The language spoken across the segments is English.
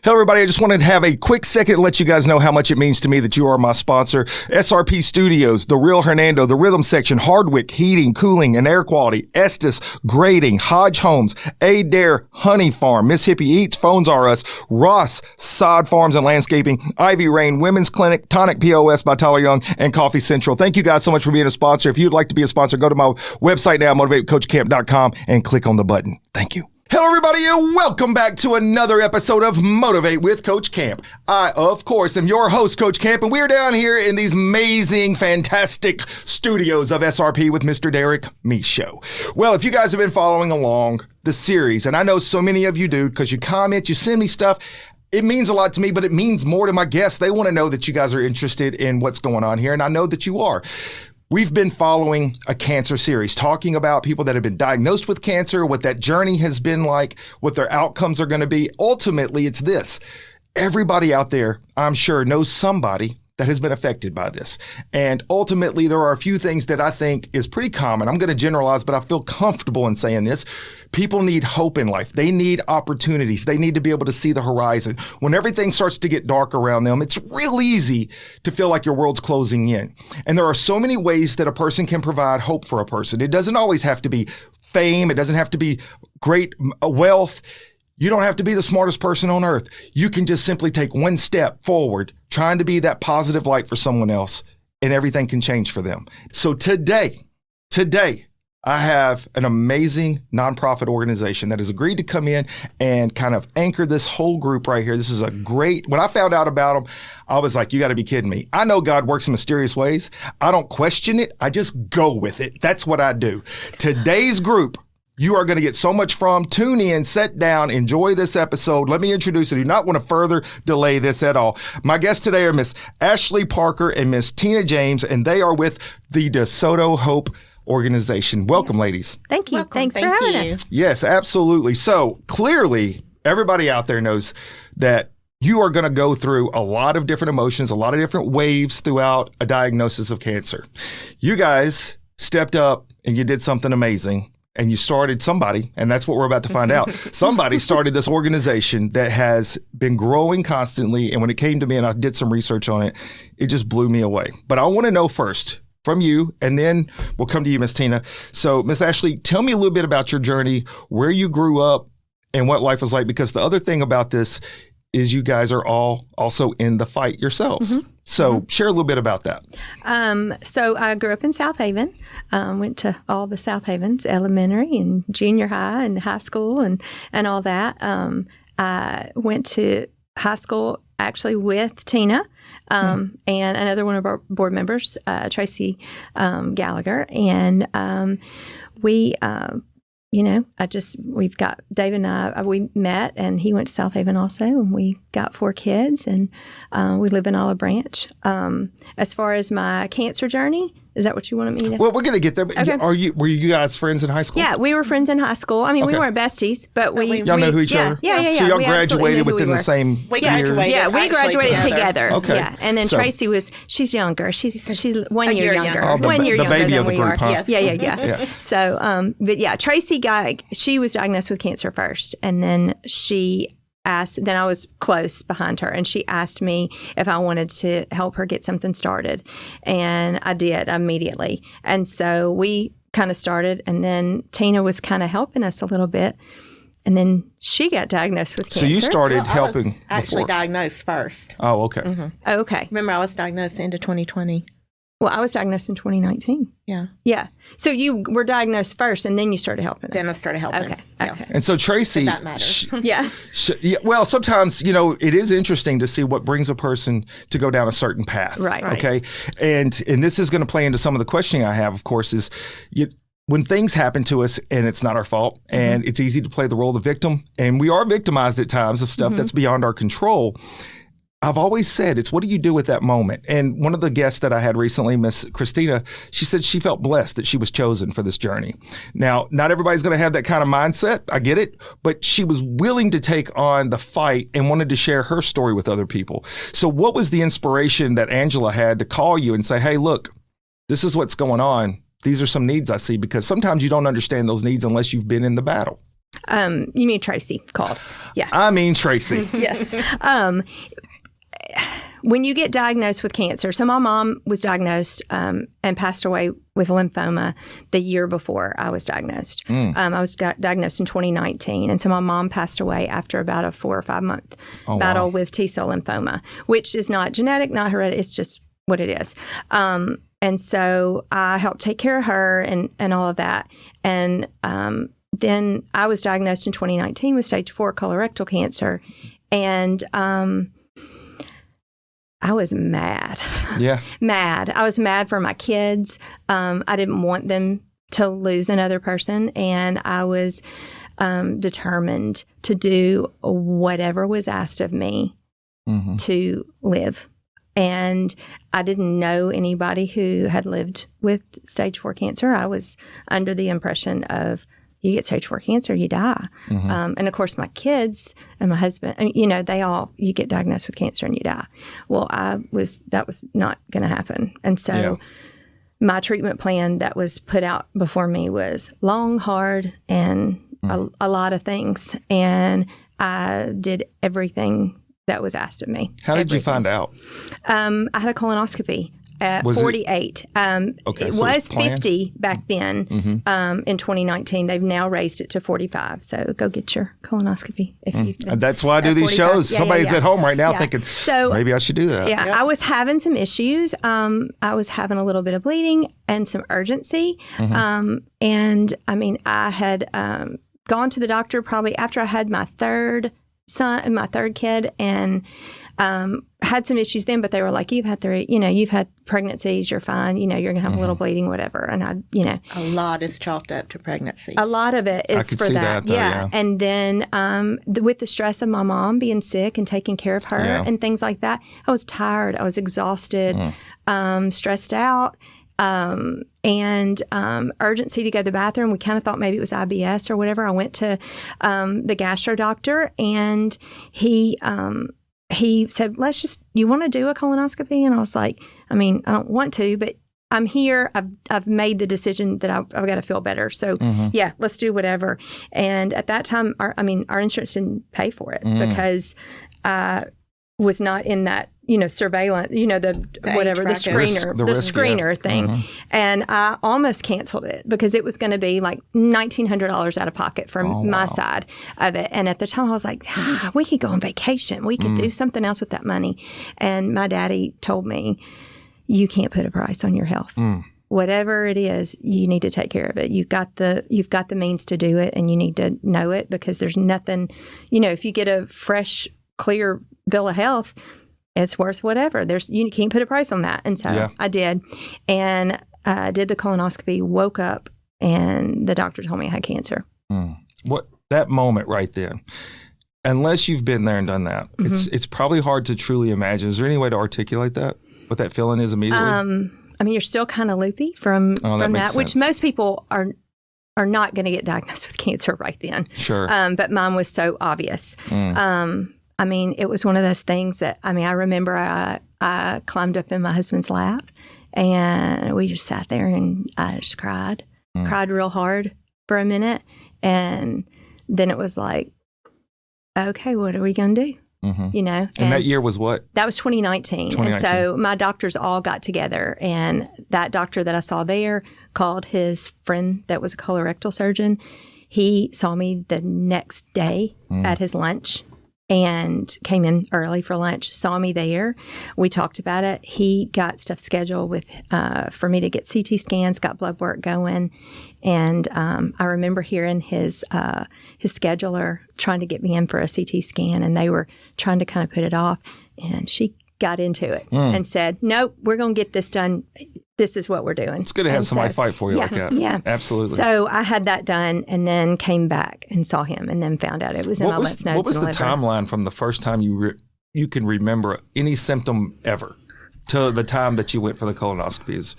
Hello, everybody. I just wanted to have a quick second to let you guys know how much it means to me that you are my sponsor. SRP Studios, The Real Hernando, The Rhythm Section, Hardwick, Heating, Cooling, and Air Quality, Estes, Grading, Hodge Homes, Adair, Honey Farm, Miss Hippie Eats, Phones R Us, Ross, Sod Farms and Landscaping, Ivy Rain, Women's Clinic, Tonic POS by Tyler Young, and Coffee Central. Thank you guys so much for being a sponsor. If you'd like to be a sponsor, go to my website now, motivatecoachcamp.com, and click on the button. Thank you. Hello, everybody, and welcome back to another episode of Motivate with Coach Camp. I, of course, am your host, Coach Camp, and we're down here in these amazing, fantastic studios of SRP with Mr. Derek Michaud. Well, if you guys have been following along the series, and I know so many of you do because you comment, you send me stuff, it means a lot to me, but it means more to my guests. They want to know that you guys are interested in what's going on here, and I know that you are. We've been following a cancer series, talking about people that have been diagnosed with cancer, what that journey has been like, what their outcomes are going to be. Ultimately, it's this. Everybody out there, I'm sure, knows somebody that has been affected by this. And ultimately, there are a few things that I think is pretty common. I'm going to generalize, but I feel comfortable in saying this. People need hope in life. They need opportunities. They need to be able to see the horizon. When everything starts to get dark around them, it's real easy to feel like your world's closing in. And there are so many ways that a person can provide hope for a person. It doesn't always have to be fame. It doesn't have to be great wealth. You don't have to be the smartest person on earth. You can just simply take one step forward, trying to be that positive light for someone else, and everything can change for them. So today, I have an amazing nonprofit organization that has agreed to come in and kind of anchor this whole group right here. This is a great, when I found out about them, I was like, you got to be kidding me. I know God works in mysterious ways. I don't question it. I just go with it. That's what I do. Today's group, you are going to get so much from. Tune in, sit down, enjoy this episode. Let me introduce you. Do not want to further delay this at all. My guests today are Miss Ashleigh Parker and Miss Tina James, and they are with the DeSoto Hope organization. Welcome, ladies. Thank you. Welcome. Thanks for having us. Yes, absolutely. So clearly, everybody out there knows that you are going to go through a lot of different emotions, a lot of different waves throughout a diagnosis of cancer. You guys stepped up and you did something amazing. And you started somebody, and that's what we're about to find out. Somebody started this organization that has been growing constantly. And when it came to me and I did some research on it, it just blew me away. But I want to know first from you, and then we'll come to you, Miss Tina. So, Miss Ashleigh, tell me a little bit about your journey, where you grew up, and what life was like. Because the other thing about this is you guys are all also in the fight yourselves. Mm-hmm. So share a little bit about that. So I grew up in South Haven, went to all the South Havens, elementary and junior high and high school and all that. I went to high school actually with Tina and another one of our board members, Tracy Gallagher. And we we've got David and I, we met and he went to South Haven also, and we got 4 kids, and we live in Olive Branch. As far as my cancer journey, is that what you wanted me to? Well, we're going to get there. But okay. Were you guys friends in high school? Yeah, we were friends in high school. I mean, we weren't besties, but y'all know who each other? Yeah. So y'all graduated within the same years? Yeah, we graduated together. Okay. Yeah, and then Tracy she's younger. She's 1 year younger. Oh, 1 year younger baby than of the we group, are. huh? Yeah. So, but yeah, Tracy she was diagnosed with cancer first, and then then I was close behind her, and she asked me if I wanted to help her get something started. And I did immediately. And so we kind of started, and then Tina was kind of helping us a little bit. And then she got diagnosed with cancer. So you started helping I was actually diagnosed first. Oh, okay. Mm-hmm. Oh, okay. Remember, I was diagnosed into 2020. Well, I was diagnosed in 2019. Yeah. So you were diagnosed first, and then you started helping us. Then I started helping. Okay. Yeah. Okay. And so Tracy, that matters. Yeah. Well, sometimes it is interesting to see what brings a person to go down a certain path. Right. Okay. And this is going to play into some of the questioning I have. Of course, is when things happen to us and it's not our fault, and it's easy to play the role of the victim, and we are victimized at times of stuff that's beyond our control. I've always said, it's what do you do with that moment? And one of the guests that I had recently, Miss Christina, she said she felt blessed that she was chosen for this journey. Now, not everybody's going to have that kind of mindset. I get it. But she was willing to take on the fight and wanted to share her story with other people. So what was the inspiration that Angela had to call you and say, hey, look, this is what's going on. These are some needs I see, because sometimes you don't understand those needs unless you've been in the battle. You mean Tracy called? Yeah. I mean Tracy. Yes. When you get diagnosed with cancer, so my mom was diagnosed and passed away with lymphoma the year before I was diagnosed. I was diagnosed in 2019, and so my mom passed away after about a 4 or 5 month battle with T-cell lymphoma, which is not genetic, not hereditary, it's just what it is. And so I helped take care of her and all of that. And then I was diagnosed in 2019 with stage 4 colorectal cancer, and I was mad. Yeah. Mad. I was mad for my kids. I didn't want them to lose another person. And I was determined to do whatever was asked of me to live. And I didn't know anybody who had lived with stage 4 cancer. I was under the impression of, you get stage 4 cancer, you die. And of course, my kids and my husband, you get diagnosed with cancer and you die. Well, that was not going to happen. And so my treatment plan that was put out before me was long, hard, and a lot of things. And I did everything that was asked of me. How did you find out? I had a colonoscopy at 48. It so was 50 back then in 2019. They've now raised it to 45. So go get your colonoscopy if you've been. And that's why I do these 45. shows. Somebody's at home right now thinking, so, maybe I should do that. Yeah, I was having some issues. I was having a little bit of bleeding and some urgency. And I mean, I had gone to the doctor probably after I had my third son and my third kid, and had some issues then, but they were like, you've had pregnancies, you're fine, you're going to have a little bleeding, whatever. And a lot is chalked up to pregnancy. A lot of it is for that. Though, yeah. And then with the stress of my mom being sick and taking care of her and things like that, I was tired, I was exhausted, stressed out. And urgency to go to the bathroom. We kind of thought maybe it was IBS or whatever. I went to the gastro doctor, and he said, you want to do a colonoscopy? And I was like, I mean, I don't want to, but I'm here. I've made the decision that I've got to feel better. So yeah, let's do whatever. And at that time, our insurance didn't pay for it because I was not in that, surveillance, the screener thing. And I almost canceled it because it was going to be like $1,900 out of pocket from my side of it. And at the time I was like, we could go on vacation. We could do something else with that money. And my daddy told me, you can't put a price on your health. Whatever it is, you need to take care of it. You've got the means to do it, and you need to know it, because there's nothing, if you get a fresh, clear bill of health, it's worth whatever. You can't put a price on that. And so I did. And did the colonoscopy, woke up, and the doctor told me I had cancer. What that moment right then, unless you've been there and done that, it's probably hard to truly imagine. Is there any way to articulate that, what that feeling is immediately? I mean, you're still kind of loopy from that, which most people are not going to get diagnosed with cancer right then. Sure. But mine was so obvious. I mean, it was one of those things that, I remember I climbed up in my husband's lap, and we just sat there, and I just cried real hard for a minute. And then it was like, okay, what are we going to do? And that year was what? That was 2019. And so my doctors all got together, and that doctor that I saw there called his friend that was a colorectal surgeon. He saw me the next day at his lunch and came in early for lunch, saw me there. We talked about it. He got stuff scheduled for me to get CT scans, got blood work going. And I remember hearing his scheduler trying to get me in for a CT scan, and they were trying to kind of put it off. And she got into it and said, nope, we're going to get this done. This is what we're doing. It's good to have somebody fight for you like that. Yeah. Absolutely. So I had that done, and then came back and saw him, and then found out it was in my lymph nodes. What was the timeline from the first time you can remember any symptom ever to the time that you went for the colonoscopy? Is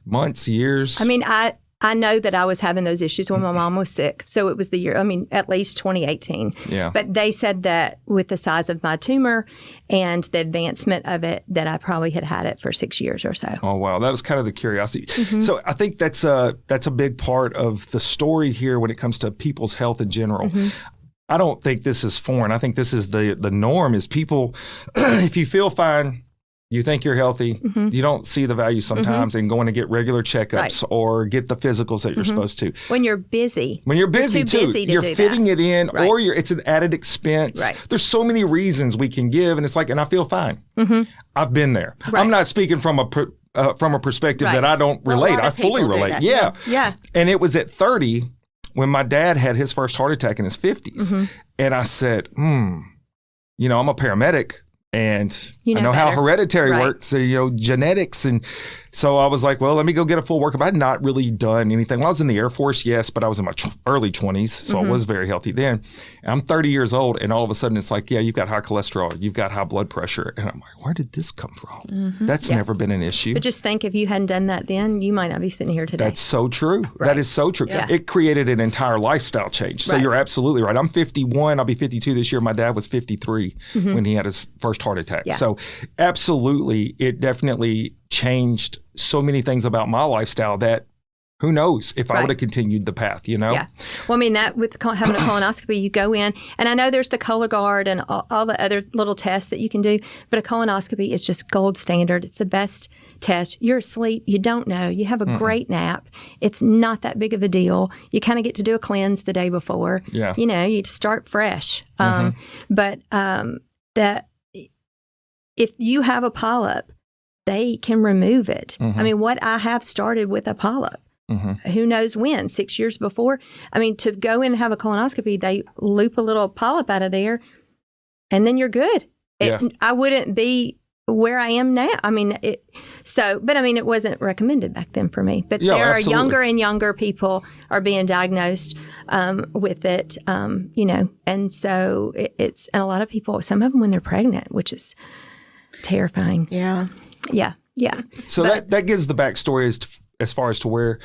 months, years? I mean, I I know that I was having those issues when my mom was sick. So it was the year, at least 2018. Yeah. But they said that with the size of my tumor and the advancement of it, that I probably had it for 6 years or so. Oh, wow. That was kind of the curiosity. So I think that's a big part of the story here when it comes to people's health in general. I don't think this is foreign. I think this is the norm is people, if you feel fine, you think you're healthy, you don't see the value sometimes in going to get regular checkups or get the physicals that you're supposed to. When you're busy. When you're busy, you're too. busy to You're do fitting that. it in or it's an added expense. Right. There's so many reasons we can give, and it's like, and I feel fine. I've been there. I'm not speaking from a perspective that I don't relate. I fully relate. Yeah. And it was at 30 when my dad had his first heart attack in his 50s. And I said, I'm a paramedic. And I know how hereditary works, genetics. And so I was like, well, let me go get a full workup. I had not really done anything. When I was in the Air Force, yes, but I was in my early 20s, so I was very healthy then. And I'm 30 years old, and all of a sudden it's like, yeah, you've got high cholesterol, you've got high blood pressure. And I'm like, where did this come from? That's never been an issue. But just think, if you hadn't done that then, you might not be sitting here today. That's so true. That is so true. Yeah. It created an entire lifestyle change. So you're absolutely right. I'm 51. I'll be 52 this year. My dad was 53 when he had his first heart attack. Yeah. So absolutely, it definitely changed so many things about my lifestyle that who knows if I would have continued the path, Yeah. Well, that with having a colonoscopy, you go in, and I know there's the Cologuard and all the other little tests that you can do, but a colonoscopy is just gold standard. It's the best test. You're asleep. You don't know. You have a great nap. It's not that big of a deal. You kind of get to do a cleanse the day before. Yeah. You start fresh. But that if you have a polyp, they can remove it. What I have started with a polyp. Who knows when, 6 years before. To go in and have a colonoscopy, they loop a little polyp out of there, and then you're good. I wouldn't be where I am now. It wasn't recommended back then for me. But there are younger and younger people are being diagnosed with it, and so it's, and a lot of people, some of them when they're pregnant, which is terrifying. Yeah. So that gives the backstory as far as to where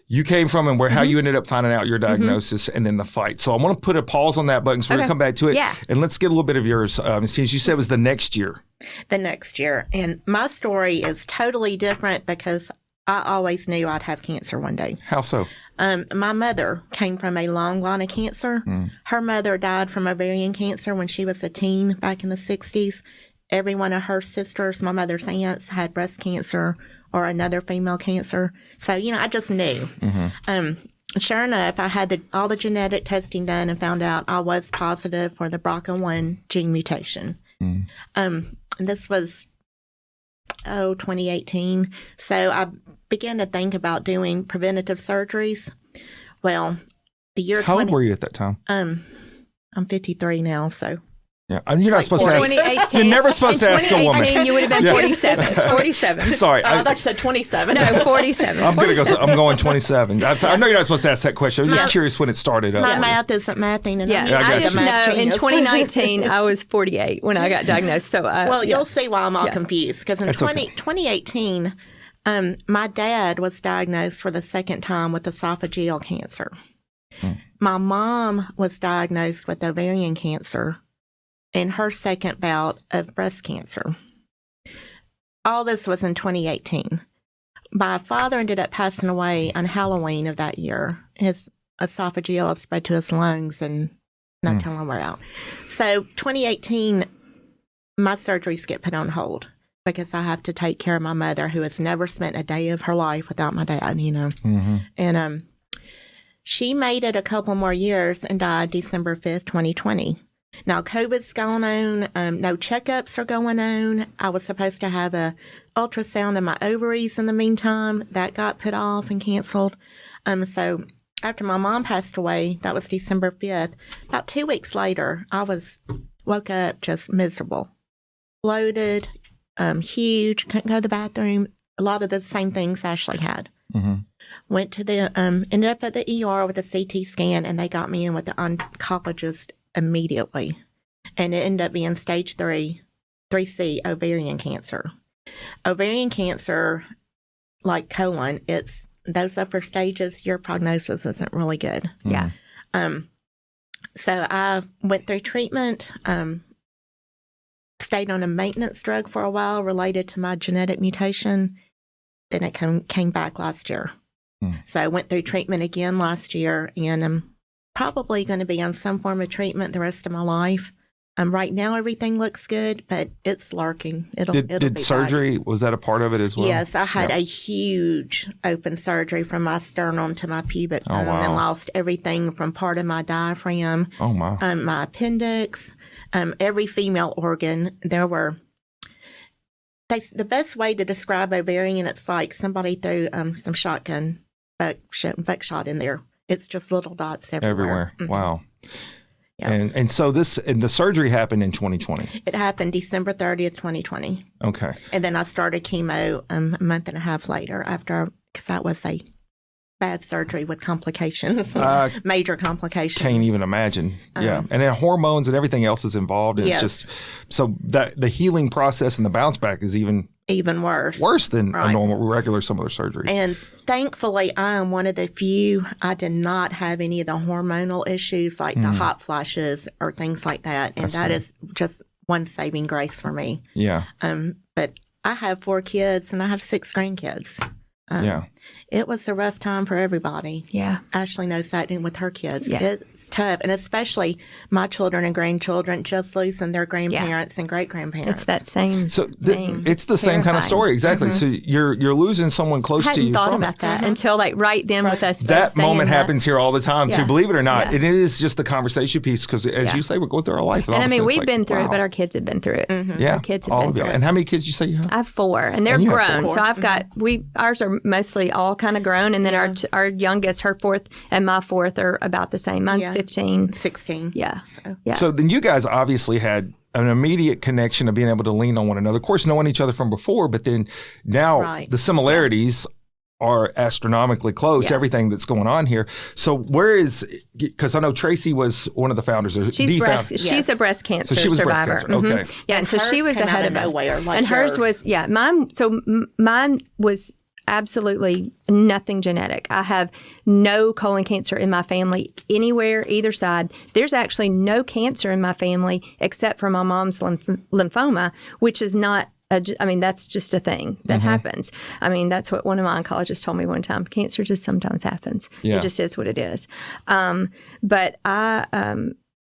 you came from and how you ended up finding out your diagnosis and then the fight. So I want to put a pause on that button so we're going to come back to it. Yeah. And let's get a little bit of yours. Since you said it was the next year. The next year. And my story is totally different because I always knew I'd have cancer one day. How so? My mother came from a long line of cancer. Her mother died from ovarian cancer when she was a teen back in the 60s. Every one of her sisters, my mother's aunts, had breast cancer or another female cancer. So, I just knew. Sure enough, I had all the genetic testing done and found out I was positive for the BRCA1 gene mutation. This was, 2018. So I began to think about doing preventative surgeries. Well, the year How old were you at that time? I'm 53 now, so. Yeah, you're not supposed to ask. You're never supposed to ask a woman. You would have been 47. 47. Sorry, I thought you said 27. No, 47. I'm gonna go. I'm going 27. I know you're not supposed to ask that question. I was just curious when it started. My math isn't mathing. And I just know in 2019 I was 48 when I got diagnosed. So you'll see why I'm all confused because in 2018, my dad was diagnosed for the second time with esophageal cancer. My mom was diagnosed with ovarian cancer in her second bout of breast cancer. All this was in 2018. My father ended up passing away on Halloween of that year. His esophageal spread to his lungs and no telling where out. So 2018, my surgeries get put on hold because I have to take care of my mother who has never spent a day of her life without my dad, And she made it a couple more years and died December 5th, 2020. Now, COVID's going on. No checkups are going on. I was supposed to have a ultrasound of my ovaries in the meantime. That got put off and canceled. So after my mom passed away, that was December 5th. About 2 weeks later, I woke up just miserable. Bloated, huge, couldn't go to the bathroom. A lot of the same things Ashleigh had. Went to ended up at the ER with a CT scan, and they got me in with the oncologist immediately, and it ended up being stage 3C ovarian cancer. Ovarian cancer, like colon, it's those upper stages, your prognosis isn't really good. Yeah. So I went through treatment, stayed on a maintenance drug for a while related to my genetic mutation. Then it came back last year. So I went through treatment again last year, and I'm probably going to be on some form of treatment the rest of my life. Right now, everything looks good, but it's lurking. It'll Did be surgery, back. was that a part of it as well? Yes, I had a huge open surgery from my sternum to my pubic bone and lost everything from part of my diaphragm, my appendix, every female organ. There were... the best way to describe ovarian, it's like somebody threw some shotgun buckshot in there. It's just little dots everywhere. Mm-hmm. Wow. Yeah. And so the surgery happened in 2020. It happened December 30th, 2020. Okay. And then I started chemo a month and a half later because that was a bad surgery with complications, major complications. Can't even imagine. Yeah. And then hormones and everything else is involved. And it's just, so that the healing process and the bounce back is even worse. Worse than a normal, regular similar surgery. And thankfully, I am one of the few. I did not have any of the hormonal issues like the hot flashes or things like that. And that is just one saving grace for me. Yeah. But I have 4 kids and I have 6 grandkids. It was a rough time for everybody. Yeah. Ashleigh knows that, and with her kids. Yeah. It's tough. And especially my children and grandchildren just losing their grandparents and great-grandparents. It's that same thing. It's the same kind of story. Exactly. Mm-hmm. So you're losing someone close to you. I hadn't thought about that until right then with us. That moment happens here all the time too. Believe it or not, it is just the conversation piece because as you say, we're going through our life. And we've been through it, but our kids have been through it. Mm-hmm. Yeah. Our kids have all been of you. through it. And how many kids you say you have? I have 4, and they're grown. So I've got ours are mostly all kind of grown, and then our youngest, her 4th and my 4th are about the same. Mine's 15, 16. Yeah. So then you guys obviously had an immediate connection of being able to lean on one another. Of course, knowing each other from before, but then now the similarities are astronomically close, everything that's going on here. So because I know Tracy was one of the founders. She's a breast cancer survivor. Breast cancer. Okay. Yeah, and so she was ahead of us. And hers was, mine was absolutely nothing genetic. I have no colon cancer in my family anywhere, either side. There's actually no cancer in my family except for my mom's lymphoma, which is not that's just a thing that happens. That's what one of my oncologists told me one time. Cancer just sometimes happens. Yeah. It just is what it is. But I,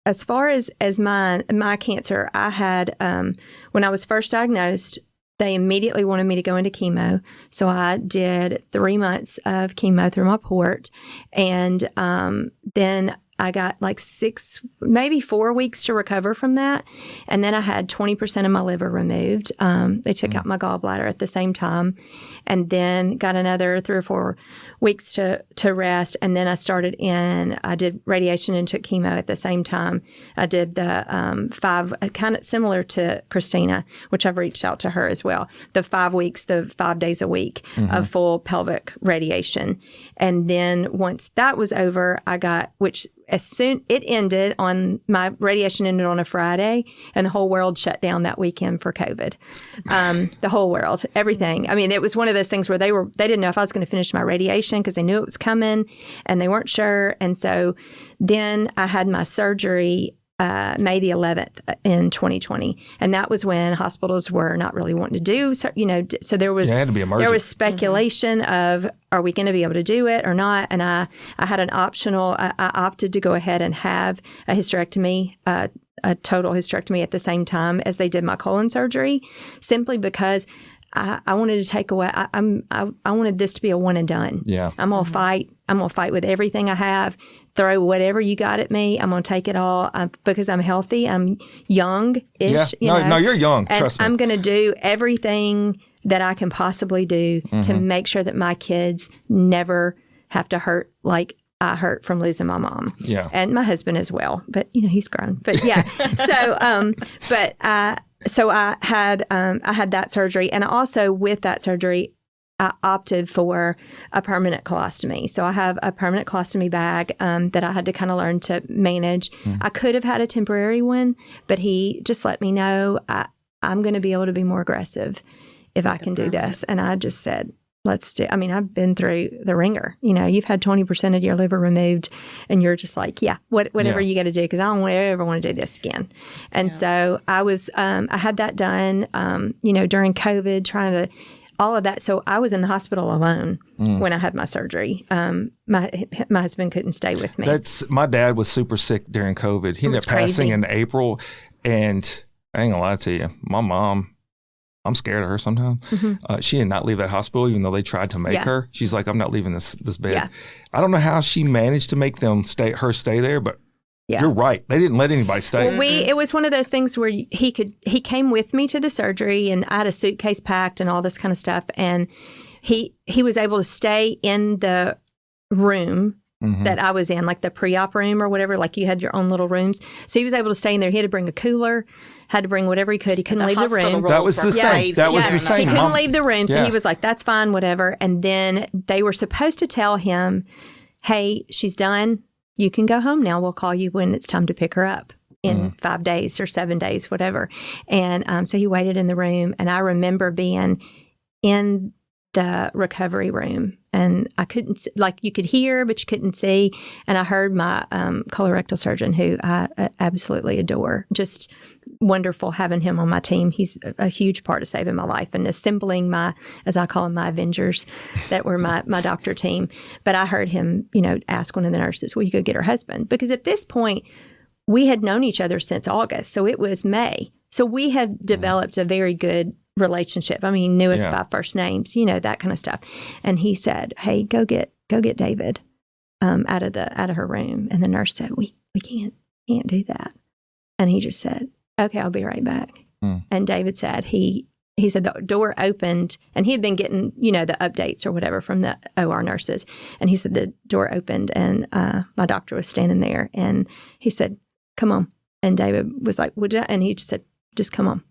as far as my cancer, I had, when I was first diagnosed, they immediately wanted me to go into chemo. So I did 3 months of chemo through my port. And then I got 6, maybe 4 weeks to recover from that. And then I had 20% of my liver removed. They took out my gallbladder at the same time. And then got another 3 or 4 weeks to rest. And then I did radiation and took chemo at the same time. I did the 5, kind of similar to Christina, which I've reached out to her as well. The 5 weeks, the 5 days a week of full pelvic radiation. And then once that was over, it ended my radiation ended on a Friday, and the whole world shut down that weekend for COVID. The whole world, everything. It was one of those things where they didn't know if I was going to finish my radiation because they knew it was coming and they weren't sure. And so then I had my surgery May the 11th in 2020. And that was when hospitals were not really wanting to do, so there was, there was speculation of, are we going to be able to do it or not? And I had an optional, I opted to go ahead and have a hysterectomy, a total hysterectomy at the same time as they did my colon surgery, simply because I wanted to take away. I wanted this to be a one and done. Yeah, I'm gonna fight. I'm gonna fight with everything I have. Throw whatever you got at me. I'm gonna take it all because I'm healthy. I'm young-ish. Yeah. No, you're young. And trust me. I'm gonna do everything that I can possibly do to make sure that my kids never have to hurt like I hurt from losing my mom. Yeah, and my husband as well. But he's grown. But yeah. So I had that surgery, and also with that surgery, I opted for a permanent colostomy. So I have a permanent colostomy bag that I had to kind of learn to manage. I could have had a temporary one, but he just let me know I'm going to be able to be more aggressive if I can do this. And I just said, I've been through the ringer. You've had 20% of your liver removed and you're just like, whatever you got to do, because I don't ever want to do this again. And so I was, I had that done, during COVID, trying to, all of that. So I was in the hospital alone when I had my surgery. My husband couldn't stay with me. My dad was super sick during COVID. He ended up passing in April. And I ain't gonna lie to you, my mom, I'm scared of her sometimes. She did not leave that hospital, even though they tried to make her. She's like, I'm not leaving this bed. Yeah. I don't know how she managed to make them stay there, but you're right. They didn't let anybody stay. Well, it was one of those things where he came with me to the surgery, and I had a suitcase packed and all this kind of stuff. And he was able to stay in the room that I was in, like the pre-op room or whatever, like you had your own little rooms. So he was able to stay in there. He had to bring a cooler, had to bring whatever he could. He couldn't leave the room. That was the same. That was the same. He couldn't leave the room. So he was like, that's fine, whatever. And then they were supposed to tell him, hey, she's done. You can go home now. We'll call you when it's time to pick her up in 5 days or 7 days, whatever. And so he waited in the room. And I remember being in the recovery room, and I couldn't, like, you could hear, but you couldn't see. And I heard my colorectal surgeon, who I absolutely adore, just wonderful having him on my team. He's a huge part of saving my life and assembling my, as I call them, my Avengers that were my doctor team. But I heard him, ask one of the nurses, well, you go get her husband. Because at this point, we had known each other since August. So it was May. So we had developed a very good relationship. I mean, knew us by first names, that kind of stuff. And he said, hey, go get David out of her room. And the nurse said, we can't do that. And he just said, okay, I'll be right back. And David said, he said the door opened, and he had been getting, the updates or whatever from the OR nurses. And he said the door opened, and my doctor was standing there, and he said, come on. And David was like, would you? And he just said, just come on.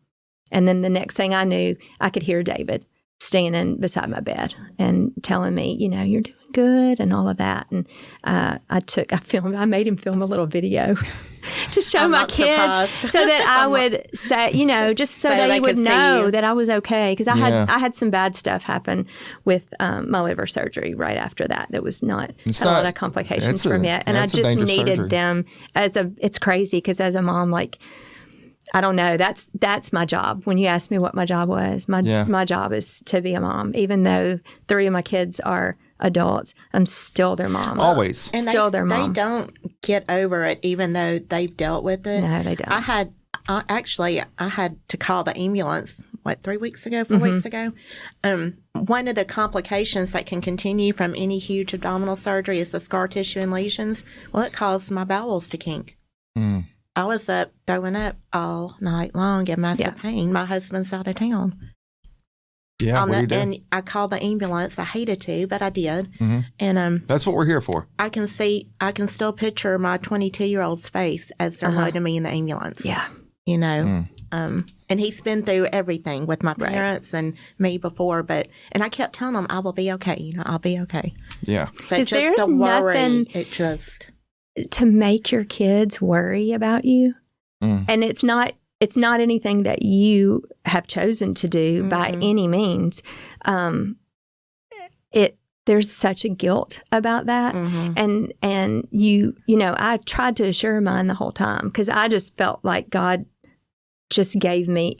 And then the next thing I knew, I could hear David standing beside my bed and telling me, you're doing good and all of that. And I made him film a little video to show my kids so that I would say, just so they would know that I was okay. Because I had some bad stuff happen with my liver surgery right after that. That was had a lot of complications from it. And I just needed them it's crazy because as a mom, like, I don't know. That's my job. When you ask me what my job was, my job is to be a mom. Even though 3 of my kids are adults, I'm still their mom. Always. And still their mom. They don't get over it, even though they've dealt with it. No, they don't. I had to call the ambulance, 4 weeks ago? One of the complications that can continue from any huge abdominal surgery is the scar tissue and lesions. Well, it caused my bowels to kink. I was up throwing up all night long in massive pain. My husband's out of town. Yeah, what do you do? And I called the ambulance. I hated to, but I did. And that's what we're here for. I can still picture my 22-year-old's face as they're loading me in the ambulance. Yeah. And he's been through everything with my parents and me before, and I kept telling him, I will be okay. I'll be okay. Yeah. But just the worry, to make your kids worry about you. And it's not anything that you have chosen to do by any means. There's such a guilt about that. And I tried to assure mine the whole time because I just felt like God just gave me,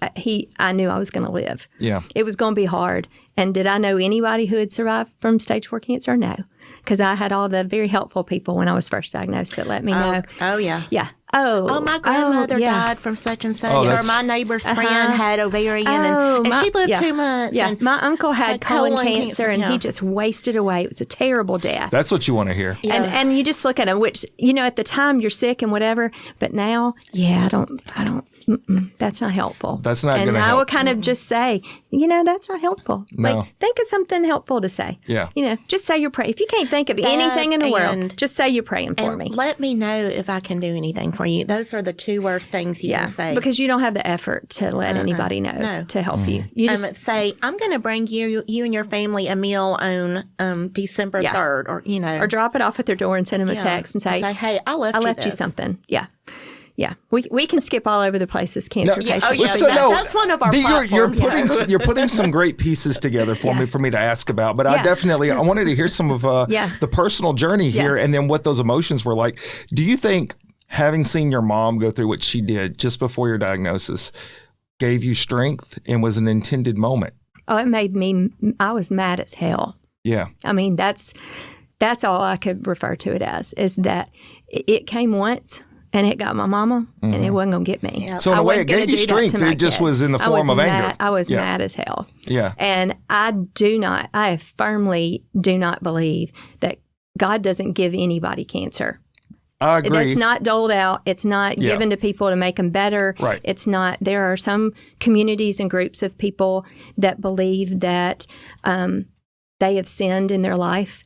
I knew I was going to live. Yeah. It was going to be hard. And did I know anybody who had survived from stage 4 cancer? No. Because I had all the very helpful people when I was first diagnosed that let me know. Oh, yeah. Yeah. My grandmother died from such and such. Or my neighbor's friend had ovarian and she lived 2 months. Yeah. And my uncle had colon cancer and he just wasted away. It was a terrible death. That's what you want to hear. Yeah. And you just look at him, which, at the time you're sick and whatever. But now, I don't, that's not helpful. That's not going to help. And I would kind of just say, that's not helpful. No. Like, think of something helpful to say. Yeah. Just say your prayer. If you can't think of anything in the world, just say you're praying for me. Let me know if I can do anything for you. Those are the 2 worst things you can say. Because you don't have the effort to let anybody know to help you. You just say, I'm going to bring you and your family a meal on December 3rd, or or drop it off at their door and send them a text and say, hey, I left you something. Yeah. Yeah, we can skip all over the place as cancer patients. Oh, yeah, So, that's one of our platforms. You're putting some great pieces together for me to ask about. But I wanted to hear some of the personal journey here, and then what those emotions were like. Do you think having seen your mom go through what she did just before your diagnosis gave you strength and was an intended moment? Oh, it made I was mad as hell. Yeah. I mean, that's all I could refer to it as, is that it came once and it got my mama and it wasn't going to get me. So in a way, it gave you strength. It just was in the form of anger. I was mad as hell. Yeah. And I firmly do not believe that God doesn't give anybody cancer. I agree. It's not doled out. It's not given to people to make them better. Right. It's not. There are some communities and groups of people that believe that they have sinned in their life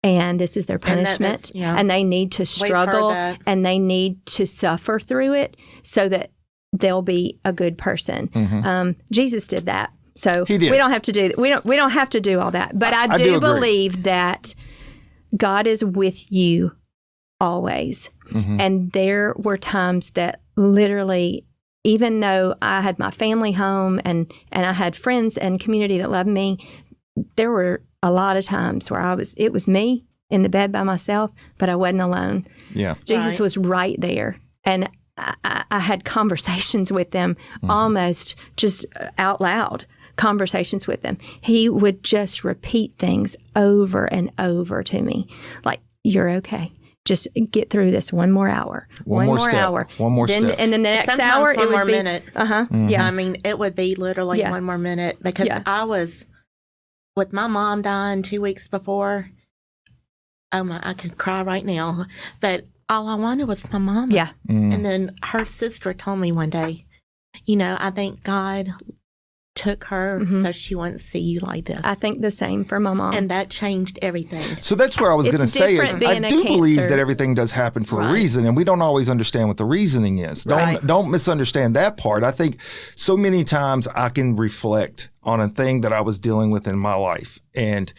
and this is their punishment, and they need to struggle and they need to suffer through it so that they'll be a good person. Mm-hmm. Jesus did that, so we don't have to do that. We don't have to do all that. But I do believe that God is with you always. Mm-hmm. And there were times that literally, even though I had my family home and I had friends and community that loved me, there were a lot of times where it was me in the bed by myself, but I wasn't alone. Yeah. Jesus was right there. And I had conversations with them, almost just out loud conversations with them. He would just repeat things over and over to me, like, "You're okay. Just get through this one more hour. One more hour. One more step. And then the next Sometimes hour, one it would more be, minute. Yeah. I mean, it would be literally one more minute, because I was, with my mom dying 2 weeks before, I could cry right now. But all I wanted was my mama. Yeah. And then her sister told me one day, I think God took her so she wouldn't see you like this. I think the same for my mom. And that changed everything. So that's where I was going to say is I do believe that everything does happen for a reason, and we don't always understand what the reasoning is. Don't misunderstand that part. I think so many times I can reflect on a thing that I was dealing with in my life, and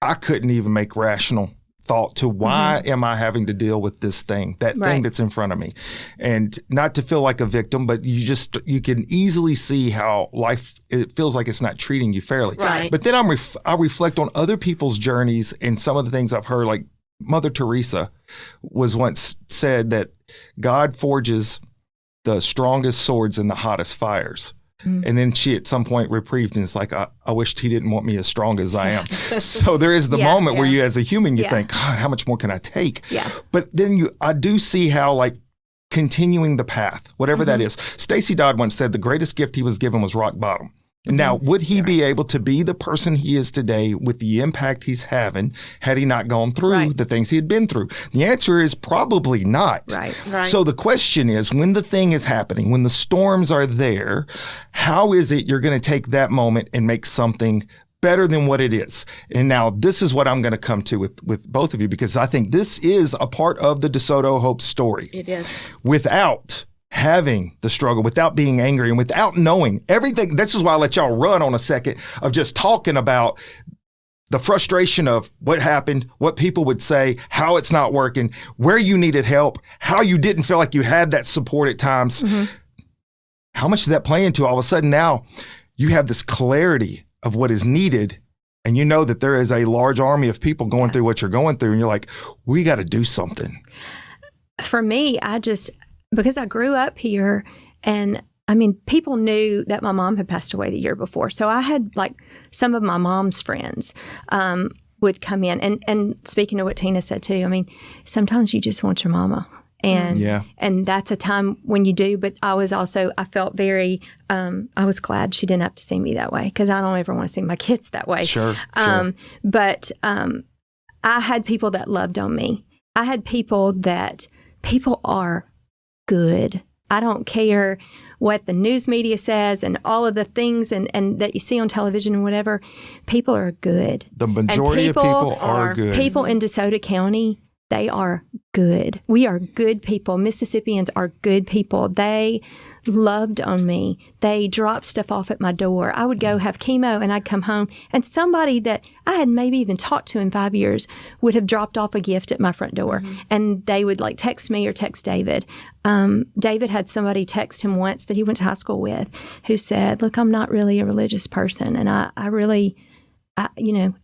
I couldn't even make rational thought to why am I having to deal with this thing, that thing that's in front of me. And not to feel like a victim, but you can easily see how life, it feels like it's not treating you fairly. Right. But then I reflect on other people's journeys and some of the things I've heard, like Mother Teresa was once said that God forges the strongest swords in the hottest fires. And then she at some point reprieved, and it's like, I wished he didn't want me as strong as I am. So there is the moment where you, as a human, you think, God, how much more can I take? Yeah. But then I do see how, like, continuing the path, whatever that is. Stacey Dodd once said the greatest gift he was given was rock bottom. Now, would he be able to be the person he is today with the impact he's having had he not gone through the things he had been through? The answer is probably not. Right. So the question is, when the thing is happening, when the storms are there, how is it you're going to take that moment and make something better than what it is? And now this is what I'm going to come to with both of you, because I think this is a part of the DeSoto Hope story. It is. Without having the struggle, without being angry, and without knowing everything. This is why I let y'all run on a second of just talking about the frustration of what happened, what people would say, how it's not working, where you needed help, how you didn't feel like you had that support at times. How much did that play into all of a sudden now you have this clarity of what is needed, and you know that there is a large army of people going through what you're going through, and you're like, we got to do something. For me, because I grew up here, and I mean, people knew that my mom had passed away the year before. So I had, like, some of my mom's friends would come in. And speaking of what Tina said too, I mean, sometimes you just want your mama. And that's a time when you do. But I felt very, I was glad she didn't have to see me that way, because I don't ever want to see my kids that way. Sure. But I had people that loved on me. I had people are good. I don't care what the news media says and all of the things and that you see on television and whatever. People are good. The majority of people are good. People in DeSoto County, they are good. We are good people. Mississippians are good people. They loved on me. They dropped stuff off at my door. I would go have chemo and I'd come home and somebody that I had maybe even talked to in 5 years would have dropped off a gift at my front door. And they would like text me or text David. David had somebody text him once that he went to high school with who said, look, I'm not really a religious person. And I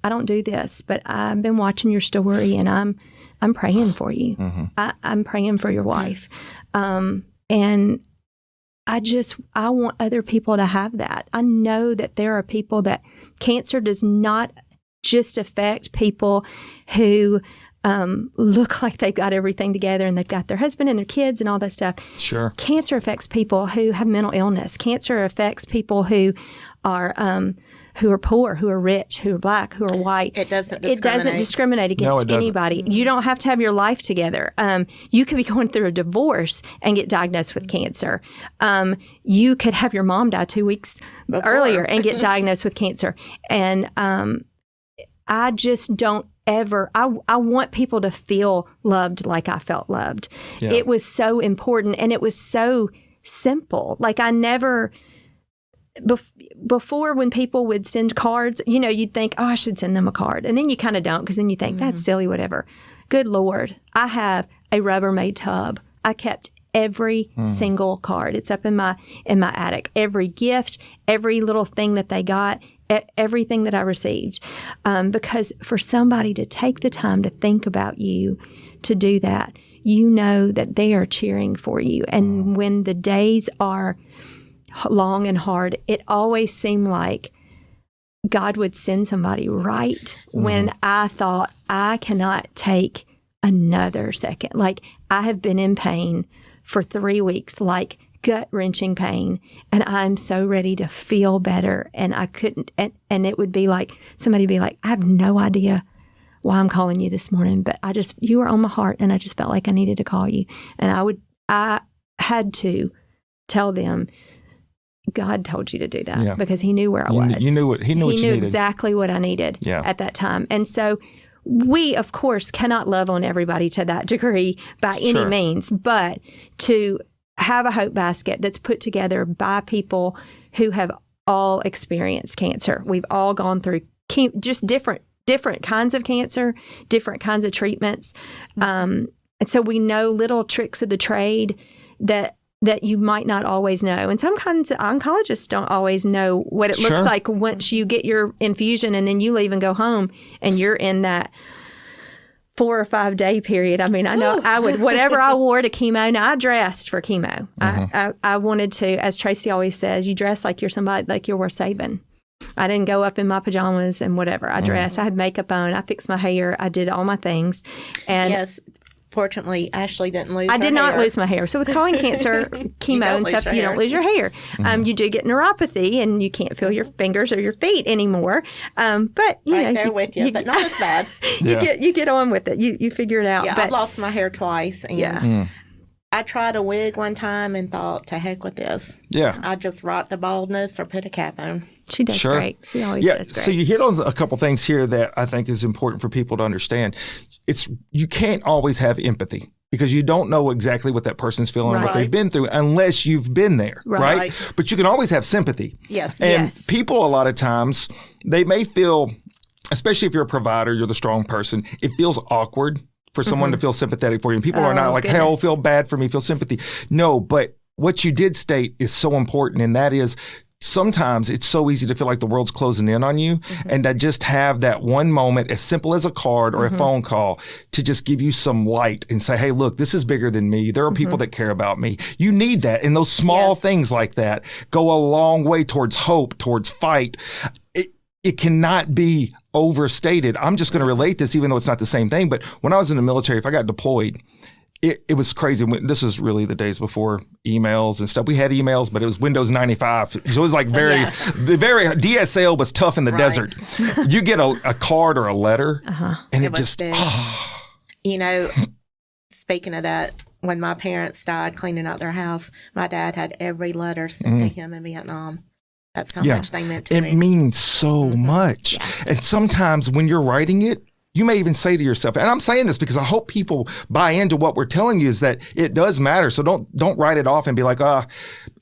don't do this, but I've been watching your story and I'm praying for you. I'm praying for your wife. And I want other people to have that. I know that there are people that cancer does not just affect people who look like they've got everything together and they've got their husband and their kids and all that stuff. Sure. Cancer affects people who have mental illness. Cancer affects people who are poor, who are rich, who are black, who are white. It doesn't discriminate against anybody. You don't have to have your life together. You could be going through a divorce and get diagnosed with cancer. You could have your mom die 2 weeks earlier and get diagnosed with cancer. And I just don't ever, I want people to feel loved like I felt loved. Yeah. It was so important and it was so simple. Like I never... Before, when people would send cards, you'd think, oh, I should send them a card. And then you kind of don't, because then you think, that's silly, whatever. Good Lord. I have a Rubbermaid tub. I kept every single card. It's up in my attic. Every gift, every little thing that they got, everything that I received. Because for somebody to take the time to think about you, to do that, you know that they are cheering for you. And when the days are long and hard, it always seemed like God would send somebody right when I thought I cannot take another second. Like I have been in pain for 3 weeks, like gut-wrenching pain, and I'm so ready to feel better. And I couldn't, and it would be like, somebody would be like, I have no idea why I'm calling you this morning, but you were on my heart and I just felt like I needed to call you. And I had to tell them, God told you to do that because he knew where I was. He knew He knew exactly what I needed at that time. And so we, of course, cannot love on everybody to that degree by any means, but to have a hope basket that's put together by people who have all experienced cancer. We've all gone through just different kinds of cancer, different kinds of treatments. And so we know little tricks of the trade that you might not always know. And some kinds of oncologists don't always know what it looks like once you get your infusion and then you leave and go home and you're in that 4 or 5 day period. I mean, I know I would, whatever I wore to chemo, now I dressed for chemo. I wanted to, as Tracy always says, you dress like you're somebody, like you're worth saving. I didn't go up in my pajamas and whatever. I dressed, I had makeup on, I fixed my hair, I did all my things. And yes. Fortunately, Ashleigh didn't lose her hair. I did not lose my hair. So with colon cancer, chemo and stuff, you don't lose your hair. You do get neuropathy and you can't feel your fingers or your feet anymore. But you know, there with you, but not as bad. You get on with it. You figure it out. Yeah, I've lost my hair twice. And I tried a wig one time and thought, to heck with this. Yeah. I just rock the baldness or put a cap on. She does great. She always does great. So you hit on a couple things here that I think is important for people to understand. You can't always have empathy because you don't know exactly what that person's feeling or what they've been through unless you've been there, right? But you can always have sympathy. Yes. And people a lot of times, they may feel, especially if you're a provider, you're the strong person, it feels awkward for someone to feel sympathetic for you. And people are not like, hey, oh, feel bad for me, feel sympathy. No, but what you did state is so important, and that is sometimes it's so easy to feel like the world's closing in on you and to just have that one moment, as simple as a card or a phone call, to just give you some light and say, hey, look, this is bigger than me. There are people that care about me. You need that. And those small things like that go a long way towards hope, towards fight. It cannot be overstated. I'm just going to relate this, even though it's not the same thing. But when I was in the military, if I got deployed, it was crazy. This was really the days before emails and stuff. We had emails, but it was Windows 95. So it was like very DSL was tough in the desert. You get a card or a letter, and it just, You know, speaking of that, when my parents died cleaning out their house, my dad had every letter sent to him in Vietnam. That's how much they meant to me. It means so much. Yeah. And sometimes when you're writing it, You may even say to yourself, and I'm saying this because I hope people buy into what we're telling you, is that it does matter. So don't write it off and be like,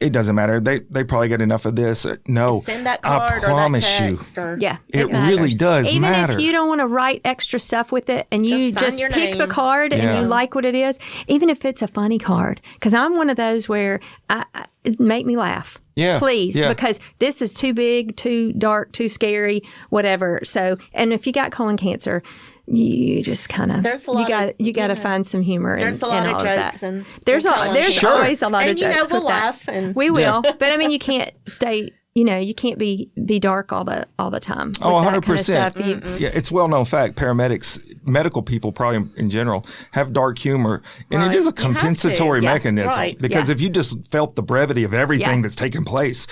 it doesn't matter. They probably get enough of this. No, send that card I promise or that text you, yeah, it really does even matter. If you don't want to write extra stuff with it and you just your pick the name. card and you like what it is, even if it's a funny card, because I'm one of those where it make me laugh. Yeah, please, yeah. because this is too big, too dark, too scary, whatever. So, and if you got colon cancer, you just kind of you got to find some humor in all of that. There's always a lot of jokes. We'll with laugh that. and we will, but I mean, you can't stay. You can't be dark all the time. Oh, 100%. Yeah, it's well-known fact. Paramedics, medical people probably in general, have dark humor. And it is a compensatory mechanism. Because if you just felt the brevity of everything that's taking place,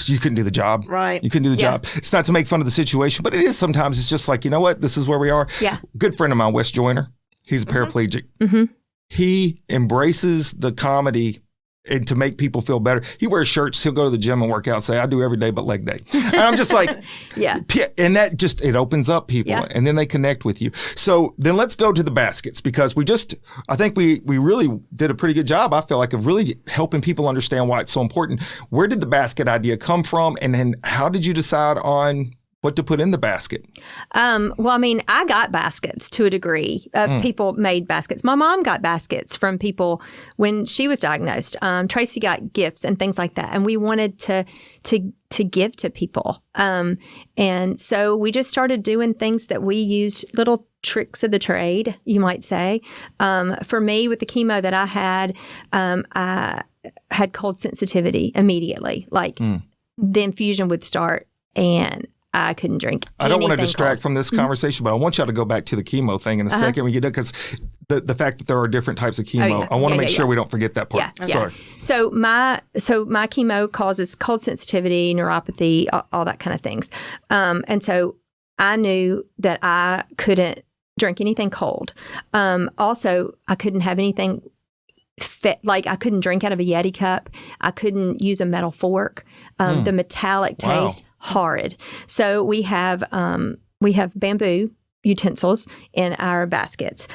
you couldn't do the job. Right. You couldn't do the job. It's not to make fun of the situation, but it is sometimes. It's just like, you know what? This is where we are. Yeah. Good friend of mine, Wes Joyner. He's a paraplegic. Mm-hmm. He embraces the comedy and to make people feel better. He wears shirts. He'll go to the gym and work out, say, I do every day but leg day. And I'm just like, and that just, it opens up people and then they connect with you. So then let's go to the baskets, because I think we really did a pretty good job, I feel like, of really helping people understand why it's so important. Where did the basket idea come from? And then how did you decide on what to put in the basket? Well, I mean, I got baskets to a degree. People made baskets. My mom got baskets from people when she was diagnosed. Tracy got gifts and things like that, and we wanted to give to people. And so we just started doing things that we used, little tricks of the trade, you might say. For me, with the chemo that I had cold sensitivity immediately. Like the infusion would start and I couldn't drink anything. I don't want to distract cold. from this conversation, but I want y'all to go back to the chemo thing in a second when you do, because the fact that there are different types of chemo, I want to make sure we don't forget that part. Yeah. Sorry. So my chemo causes cold sensitivity, neuropathy, all that kind of things. And so I knew that I couldn't drink anything cold. Also, I couldn't have anything like I couldn't drink out of a Yeti cup. I couldn't use a metal fork. The metallic taste, horrid. So we have bamboo utensils in our baskets.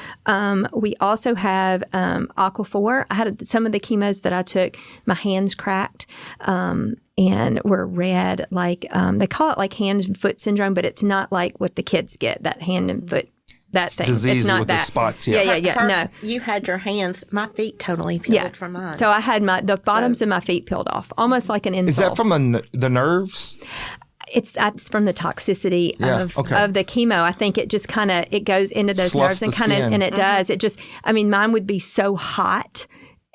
We also have Aquaphor. I had some of the chemos that I took, my hands cracked and were red. Like they call it like hand and foot syndrome, but it's not like what the kids get, that hand and foot. That thing. Disease it's not with that. The spots. No. You had your hands, my feet totally peeled from mine. So I had the bottoms of my feet peeled off, almost like an insole. Is that from the nerves? That's from the toxicity of the chemo. I think it just kind of, it goes into those nerves and kind of, and it does. It just, I mean, mine would be so hot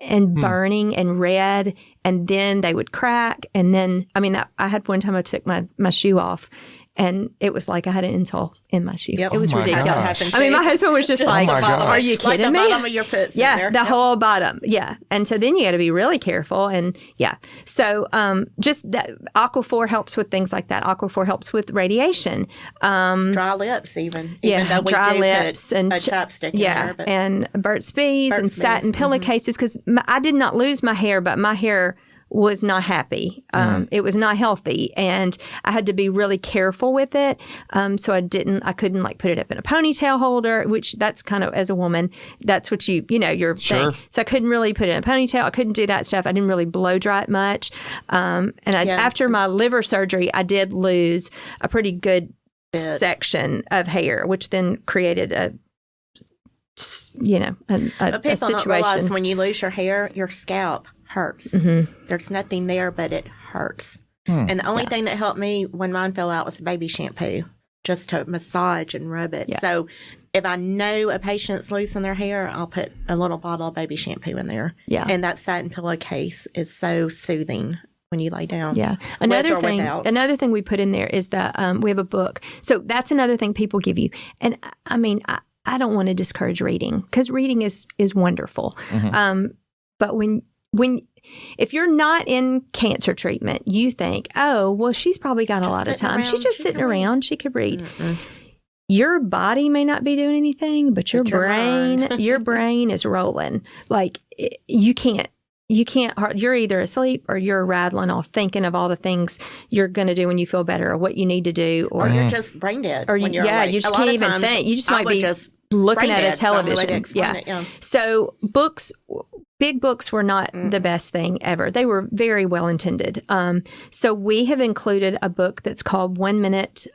and burning and red, and then they would crack. And then, I mean, I had one time I took my shoe off, and it was like I had an insole in my shoe. Yep. It was ridiculous. I mean, my husband was just like, are you kidding me? Like the bottom of your foot. The whole bottom. Yeah. And so then you got to be really careful. And so just that Aquaphor helps with things like that. Aquaphor helps with radiation. Dry lips even though we dry do lips put and a chapstick in there. But and Burt's Bees and satin pillowcases, because I did not lose my hair, but my hair was not happy. It was not healthy, and I had to be really careful with it. So I couldn't like put it up in a ponytail holder, which that's kind of, as a woman, that's what your thing. So I couldn't really put it in a ponytail. I couldn't do that stuff. I didn't really blow dry it much. After my liver surgery, I did lose a pretty good section of hair, which then created a people situation. Don't realize when you lose your hair, your scalp hurts. There's nothing there, but it hurts. And the only thing that helped me when mine fell out was baby shampoo, just to massage and rub it. So if I know a patient's losing their hair, I'll put a little bottle of baby shampoo in there. And that satin pillowcase is so soothing when you lay down. Another thing we put in there is that we have a book. So that's another thing people give you. And I mean, I don't want to discourage reading, because reading is wonderful. But if you're not in cancer treatment, you think, oh, well, she's probably got a lot of time. She's just sitting around. She could read. Your body may not be doing anything, but your brain is rolling. Like you can't you can't, you're either asleep or you're rattling off thinking of all the things you're going to do when you feel better or what you need to do. Or you're just brain dead. Or when you're yeah, awake. you just can't even think. You just might be just looking at a television. So books, big books were not the best thing ever. They were very well intended. So we have included a book that's called 1 Minute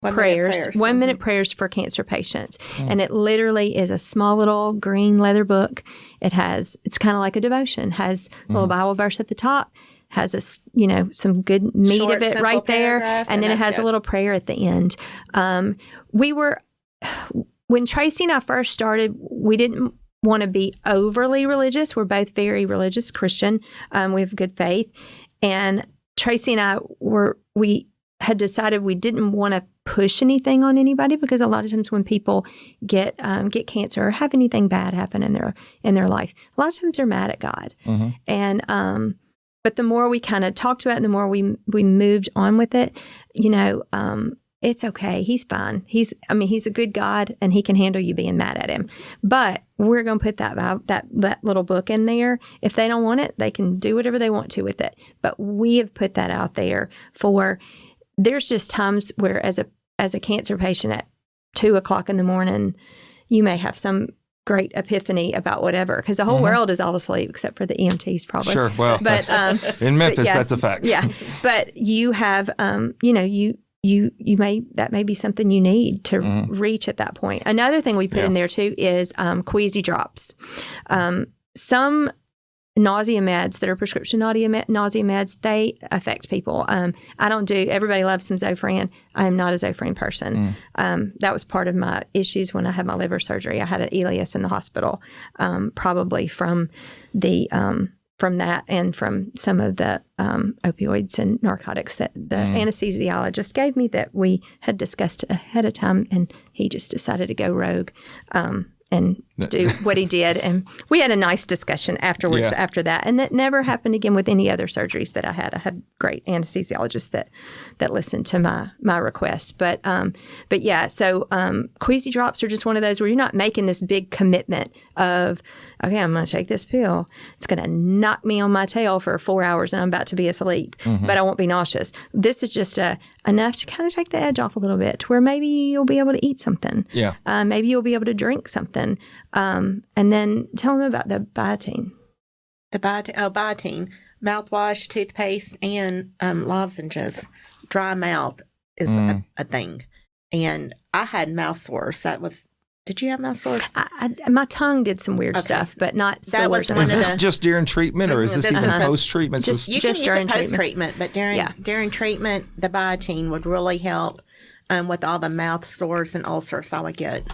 Prayers. 1 Minute Prayers for Cancer Patients. And it literally is a small little green leather book. It's kind of like a devotion, has a little Bible verse at the top, has some good meat Short, of it right there. And then it has a little prayer at the end. When Tracy and I first started, we didn't want to be overly religious. We're both very religious Christian. We have good faith. And Tracy and I we had decided we didn't want to push anything on anybody, because a lot of times when people get cancer or have anything bad happen in their life, a lot of times they're mad at God. And but the more we kind of talked about it, the more we moved on with it, it's okay. He's fine. He's a good God, and he can handle you being mad at him. But we're going to put that little book in there. If they don't want it, they can do whatever they want to with it. But we have put that out there there's just times where as a cancer patient at 2:00 in the morning, you may have some great epiphany about whatever, because the whole world is all asleep except for the EMTs probably. Sure. Well, but in Memphis, that's a fact. Yeah. But you have, you may be something you need to reach at that point. Another thing we put in there too is queasy drops. Some nausea meds that are prescription nausea meds, they affect people. Everybody loves some Zofran. I am not a Zofran person. That was part of my issues when I had my liver surgery. I had an ileus in the hospital, probably from that and from some of the opioids and narcotics that the anesthesiologist gave me that we had discussed ahead of time, and he just decided to go rogue and do what he did. And we had a nice discussion afterwards after that. And that never happened again with any other surgeries that I had. I had great anesthesiologists that listened to my requests. But yeah, so queasy drops are just one of those where you're not making this big commitment of, okay, I'm going to take this pill. It's going to knock me on my tail for 4 hours and I'm about to be asleep, but I won't be nauseous. This is just enough to kind of take the edge off a little bit, to where maybe you'll be able to eat something. Yeah. Maybe you'll be able to drink something. And then tell them about the biotin. Biotin. Mouthwash, toothpaste, and lozenges. Dry mouth is a thing. And I had mouth sores. Did you have mouth sores? My tongue did some weird stuff, but not sores. Is this just during treatment, or is this even post-treatment? You can use it post-treatment, but during treatment, the biotin would really help with all the mouth sores and ulcers I would get.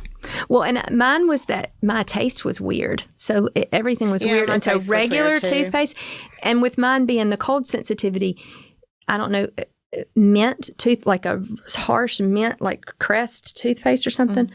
Well, and mine was that my taste was weird. So everything was weird. And so regular toothpaste, and with mine being the cold sensitivity, I don't know, mint like a harsh mint, like Crest toothpaste or something.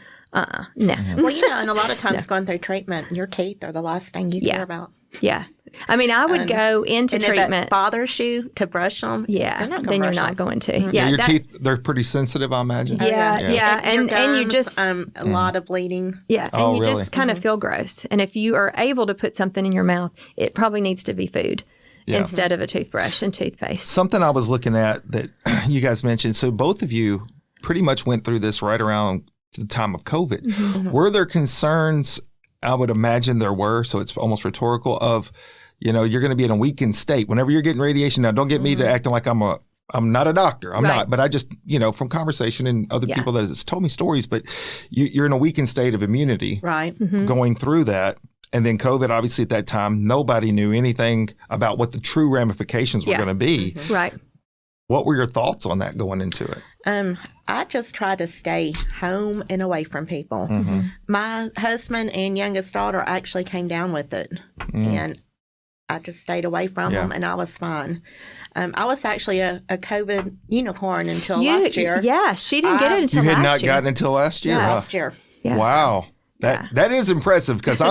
No. Well, and a lot of times going through treatment, your teeth are the last thing you care about. Yeah. I mean, I would go into treatment. If it bothers you to brush them, then you're not going to. Yeah, your teeth, they're pretty sensitive, I imagine. Yeah. And you just... a lot of bleeding. Yeah, and you just kind of feel gross. And if you are able to put something in your mouth, it probably needs to be food instead of a toothbrush and toothpaste. Something I was looking at that you guys mentioned, so both of you pretty much went through this right around the time of COVID. Were there concerns? I would imagine there were, so it's almost rhetorical, of, you're going to be in a weakened state whenever you're getting radiation. Now, don't get me to acting like I'm not a doctor. I'm not, but I just, from conversation and other people that has told me stories, but you're in a weakened state of immunity going through that. And then COVID, obviously at that time, nobody knew anything about what the true ramifications were going to be. Right. What were your thoughts on that going into it? I just tried to stay home and away from people. My husband and youngest daughter actually came down with it, and I just stayed away from them, and I was fine. I was actually a COVID unicorn until last year. Yeah, she didn't get it until last year. You had not gotten it until last year? Last year. Yeah. Wow. That is impressive because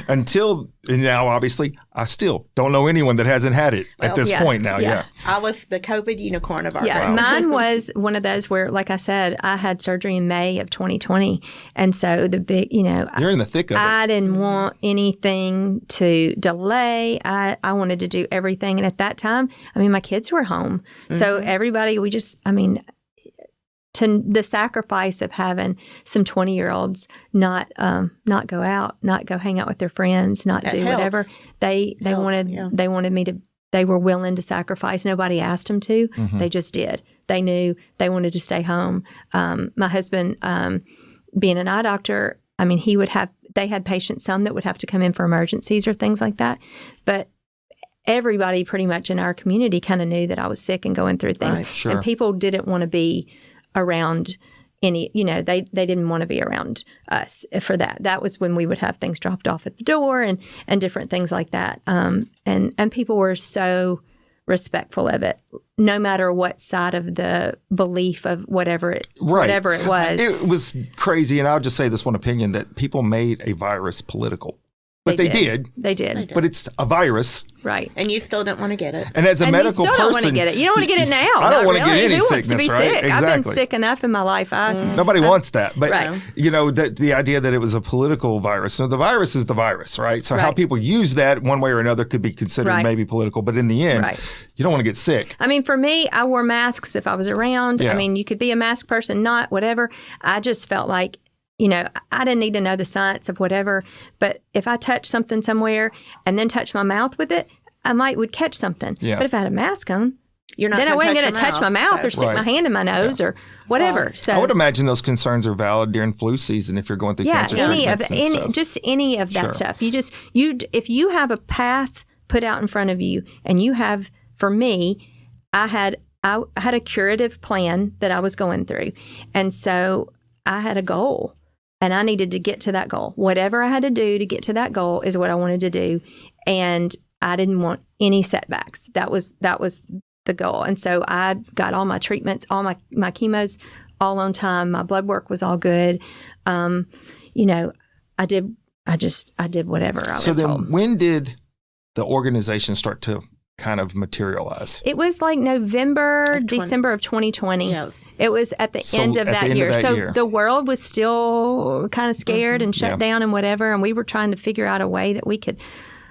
until now, obviously, I still don't know anyone that hasn't had it at this point now. Yeah. I was the COVID unicorn of our group. Mine was one of those where, like I said, I had surgery in May of 2020. And so the big, you're in the thick of it. I didn't want anything to delay. I wanted to do everything. And at that time, my kids were home. Mm-hmm. So everybody, to the sacrifice of having some 20-year-olds not go out, not go hang out with their friends, not do whatever they wanted me to. They were willing to sacrifice. Nobody asked them to. Mm-hmm. They just did. They knew they wanted to stay home. My husband, being an eye doctor, they had patients, some that would have to come in for emergencies or things like that, but everybody pretty much in our community kind of knew that I was sick and going through things, right, sure. And people didn't want to be around any, they didn't want to be around us for that. That was when we would have things dropped off at the door and different things like that. And people were so respectful of it, no matter what side of the belief of whatever it was. It was crazy. And I'll just say this one opinion that people made a virus political. But they did. They did. But it's a virus. Right. And you still don't want to get it. And as a medical person. You still don't want to get it. You don't want to get it now. I don't want to get any Who sickness, wants to be right? sick? Exactly. I've been sick enough in my life. Nobody wants that. But, right. The idea that it was a political virus. So the virus is the virus, right? So how people use that one way or another could be considered maybe political. But in the end, you don't want to get sick. For me, I wore masks if I was around. Yeah. You could be a mask person, not whatever. I just felt like, I didn't need to know the science of whatever, but if I touch something somewhere and then touch my mouth with it, I would catch something. Yeah. But if I had a mask on, then I wasn't going to touch my mouth or stick my hand in my nose or whatever. Well, so I would imagine those concerns are valid during flu season if you're going through cancer treatments and stuff. Just any of that stuff. If you have a path put out in front of you, and you have, for me, I had a curative plan that I was going through, and so I had a goal. And I needed to get to that goal. Whatever I had to do to get to that goal is what I wanted to do. And I didn't want any setbacks. That was the goal. And so I got all my treatments, all my chemos all on time. My blood work was all good. I did whatever I was told. So then when did the organization start to kind of materialize? It was like December of 2020. Yes. It was at the end of that year. So the world was still kind of scared and shut down and whatever. And we were trying to figure out a way that we could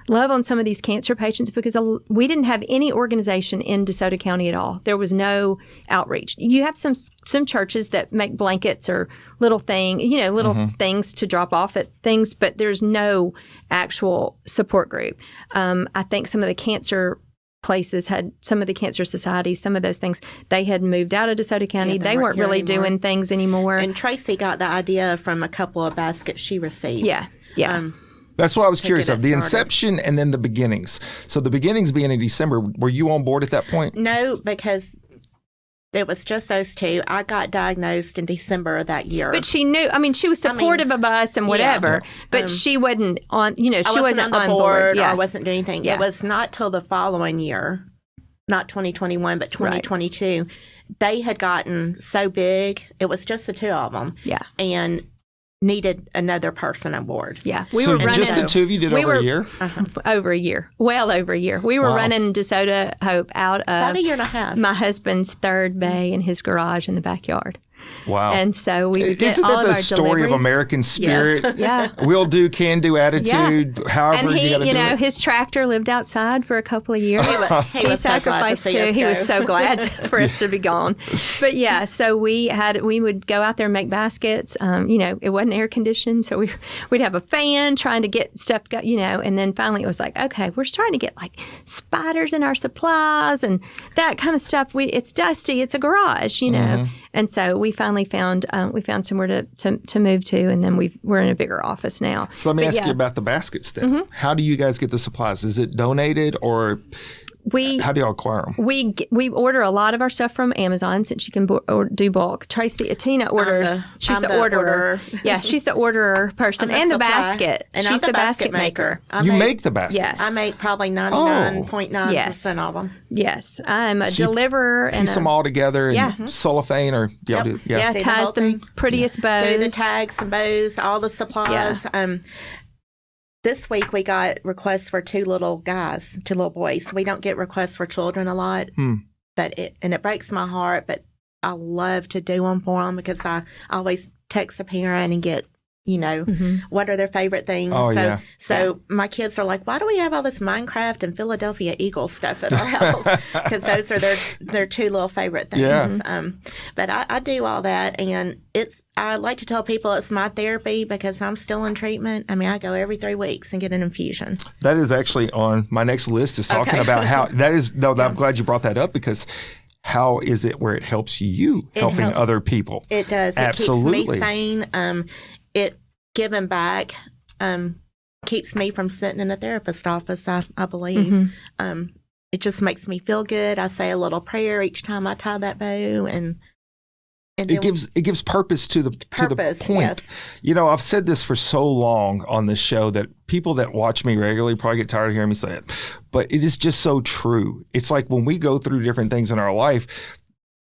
love on some of these cancer patients because we didn't have any organization in DeSoto County at all. There was no outreach. You have some churches that make blankets or little things to drop off at things, but there's no actual support group. I think some of the cancer places had some of the cancer societies, some of those things, they had moved out of DeSoto County. They weren't really doing things anymore. And Tracy got the idea from a couple of baskets she received. Yeah. That's what I was curious of, the inception and then the beginnings. So the beginnings being in December, were you on board at that point? No, because it was just those two. I got diagnosed in December of that year. But she knew, she was supportive of us and whatever, but she wasn't on, she wasn't on board. Or I wasn't doing anything. Yeah. It was not till the following year, not 2021, but 2022. Right. They had gotten so big. It was just the two of them. Yeah. And needed another person on board. Yeah. We were running. Just the two of you did over a year? Over a year. Well over a year. We were running DeSoto Hope out of about a year and a half. My husband's third bay in his garage in the backyard. Wow. And so we would get Isn't all that of the our story deliveries. of American spirit? Yes. Yeah. Will do, can do attitude, however and he, you gotta do it. his tractor lived outside for a couple of years. He sacrificed too. He was so glad for us to be gone. But yeah, so we would go out there and make baskets. It wasn't air conditioned, so we'd have a fan trying to get stuff, and then finally it was like, okay, we're starting to get like spiders in our supplies and that kind of stuff. It's dusty. It's a garage, And so we finally found somewhere to move to, and then we're in a bigger office now. So let me ask you about the baskets then. Mm-hmm. How do you guys get the supplies? Is it donated or How do y'all acquire them? We order a lot of our stuff from Amazon since you can do bulk. Tracy, Tina orders. She's the orderer. Yeah, she's the orderer person and the basket. And she's I'm the basket maker. You make the baskets? Yes. I make probably 99.9% of them. Yes, I'm a deliverer. And piece them all together in cellophane or ties the prettiest bows. Do the tags and bows, all the supplies. Yeah. This week we got requests for two little boys. We don't get requests for children a lot, but it breaks my heart. But I love to do them for them because I always text a parent and get, what are their favorite things. So my kids are like, why do we have all this Minecraft and Philadelphia Eagles stuff at our house? Because those are their two little favorite things. Yeah. But I do all that, and I like to tell people it's my therapy because I'm still in treatment. I mean, I go every 3 weeks and get an infusion. That is actually on my next list, is talking about how that is. No, I'm glad you brought that up, because how is it where it helps you helping other people? It does. Absolutely. It keeps me sane. It giving back keeps me from sitting in a therapist's office, I believe. It just makes me feel good. I say a little prayer each time I tie that bow, and it gives purpose to the point. Yes. I've said this for so long on this show that people that watch me regularly probably get tired of hearing me say it, but it is just so true. It's like when we go through different things in our life,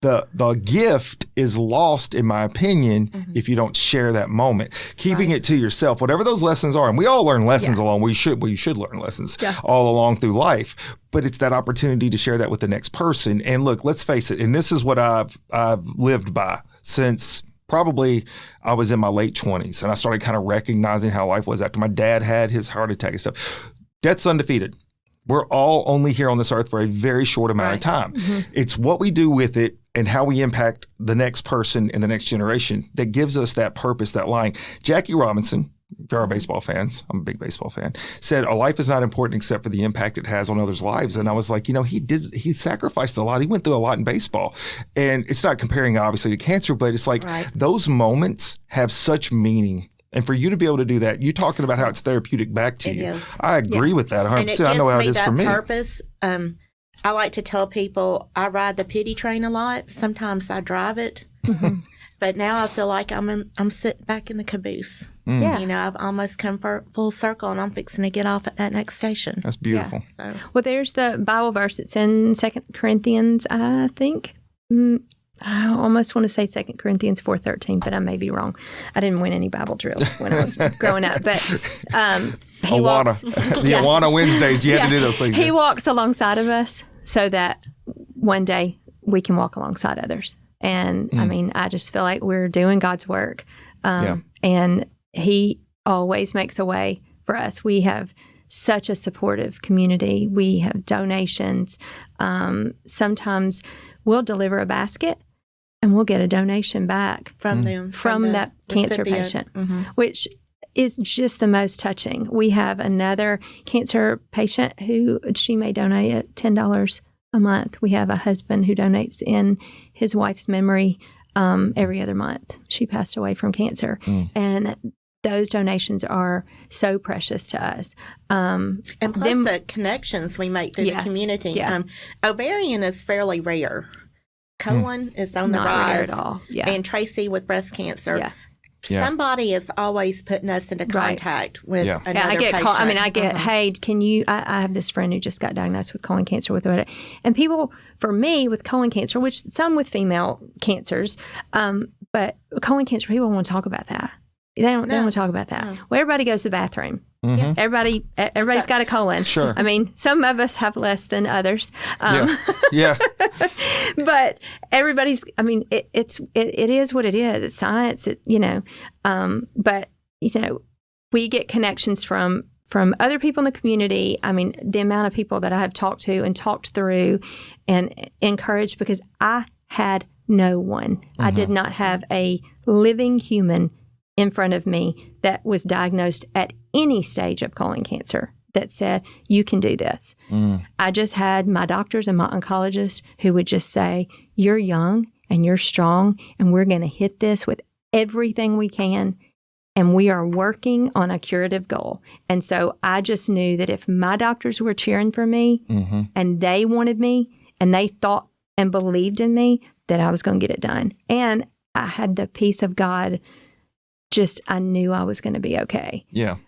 the gift is lost, in my opinion, if you don't share that moment. Keeping it to yourself, whatever those lessons are, and we all learn lessons along. We should learn lessons all along through life. But it's that opportunity to share that with the next person. And look, let's face it, and this is what I've lived by since probably I was in my late 20s, and I started kind of recognizing how life was after my dad had his heart attack and stuff. Death's undefeated. We're all only here on this earth for a very short amount of time. It's what we do with it and how we impact the next person and the next generation that gives us that purpose, that line. Jackie Robinson, if you're baseball fans, I'm a big baseball fan, said, "A life is not important except for the impact it has on others' lives." And I was like, he sacrificed a lot. He went through a lot in baseball. And it's not comparing it obviously to cancer, but it's like those moments have such meaning. And for you to be able to do that, you talking about how it's therapeutic back to you. Is. I agree with that 100%. I know how it is for me. Purpose. I like to tell people I ride the pity train a lot. Sometimes I drive it. But now I feel like I'm sitting back in the caboose. I've almost come full circle, and I'm fixing to get off at that next station. That's beautiful. So. Well, there's the Bible verse. It's in 2 Corinthians, I think. I almost want to say 2 Corinthians 4:13, but I may be wrong. I didn't win any Bible drills when I was growing up. But he walks. The Awana Wednesdays, you had to do those things. He walks alongside of us so that one day we can walk alongside others. And I mean, I just feel like we're doing God's work. And he always makes a way for us. We have such a supportive community. We have donations. Sometimes we'll deliver a basket and we'll get a donation back from them, from that cancer patient, which is just the most touching. We have another cancer patient who she may donate at $10 a month. We have a husband who donates in his wife's memory every other month. She passed away from cancer. And those donations are so precious to us. And plus the connections we make through the community. Yeah. Ovarian is fairly rare. Colon is on the Not rise. rare at all. Yeah. And Tracy with breast cancer. Yeah. Somebody is always putting us into contact with another I get patient. called. I mean, I get, hey, can you? I have this friend who just got diagnosed with colon cancer and people, for me, with colon cancer, which some with female cancers, but colon cancer, people want to talk about that. They don't want to talk about that. No. Well, everybody goes to the bathroom. Everybody's got a colon. Sure. I mean, some of us have less than others. But everybody's. I mean, it is what it is. It's science. But we get connections from other people in the community. I mean, the amount of people that I have talked to and talked through and encouraged, because I had no one. I did not have a living human in front of me that was diagnosed at any stage of colon cancer that said, you can do this. I just had my doctors and my oncologists who would just say, you're young and you're strong, and we're going to hit this with everything we can. and we are working on a curative goal. And so I just knew that if my doctors were cheering for me and they wanted me and they thought and believed in me, that I was going to get it done. And I had the peace of God. Just, I knew I was going to be okay. Yeah.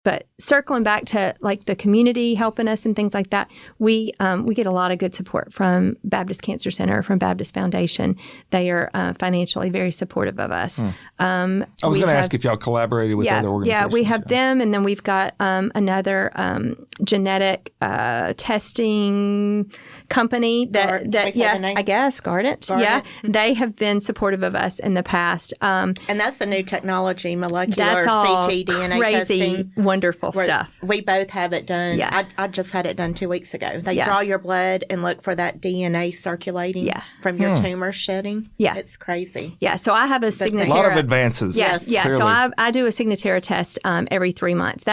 But circling back to like the community helping us and things like that, we get a lot of good support from Baptist Cancer Center, from Baptist Foundation. They are financially very supportive of us. I was going to ask if y'all collaborated with other organizations. Yeah, we have them, and then we've got another genetic testing company I guess Guardant. Yeah, they have been supportive of us in the past. And that's the new technology, molecular that's all CT DNA crazy, testing. Wonderful stuff. We both have it done. Yeah. I just had it done 2 weeks ago. They draw your blood and look for that DNA circulating from your tumor shedding. Yeah. It's crazy. Yeah, so I have a Signatera. A lot of advances. Yeah, clearly. so I do a Signatera test every 3 months.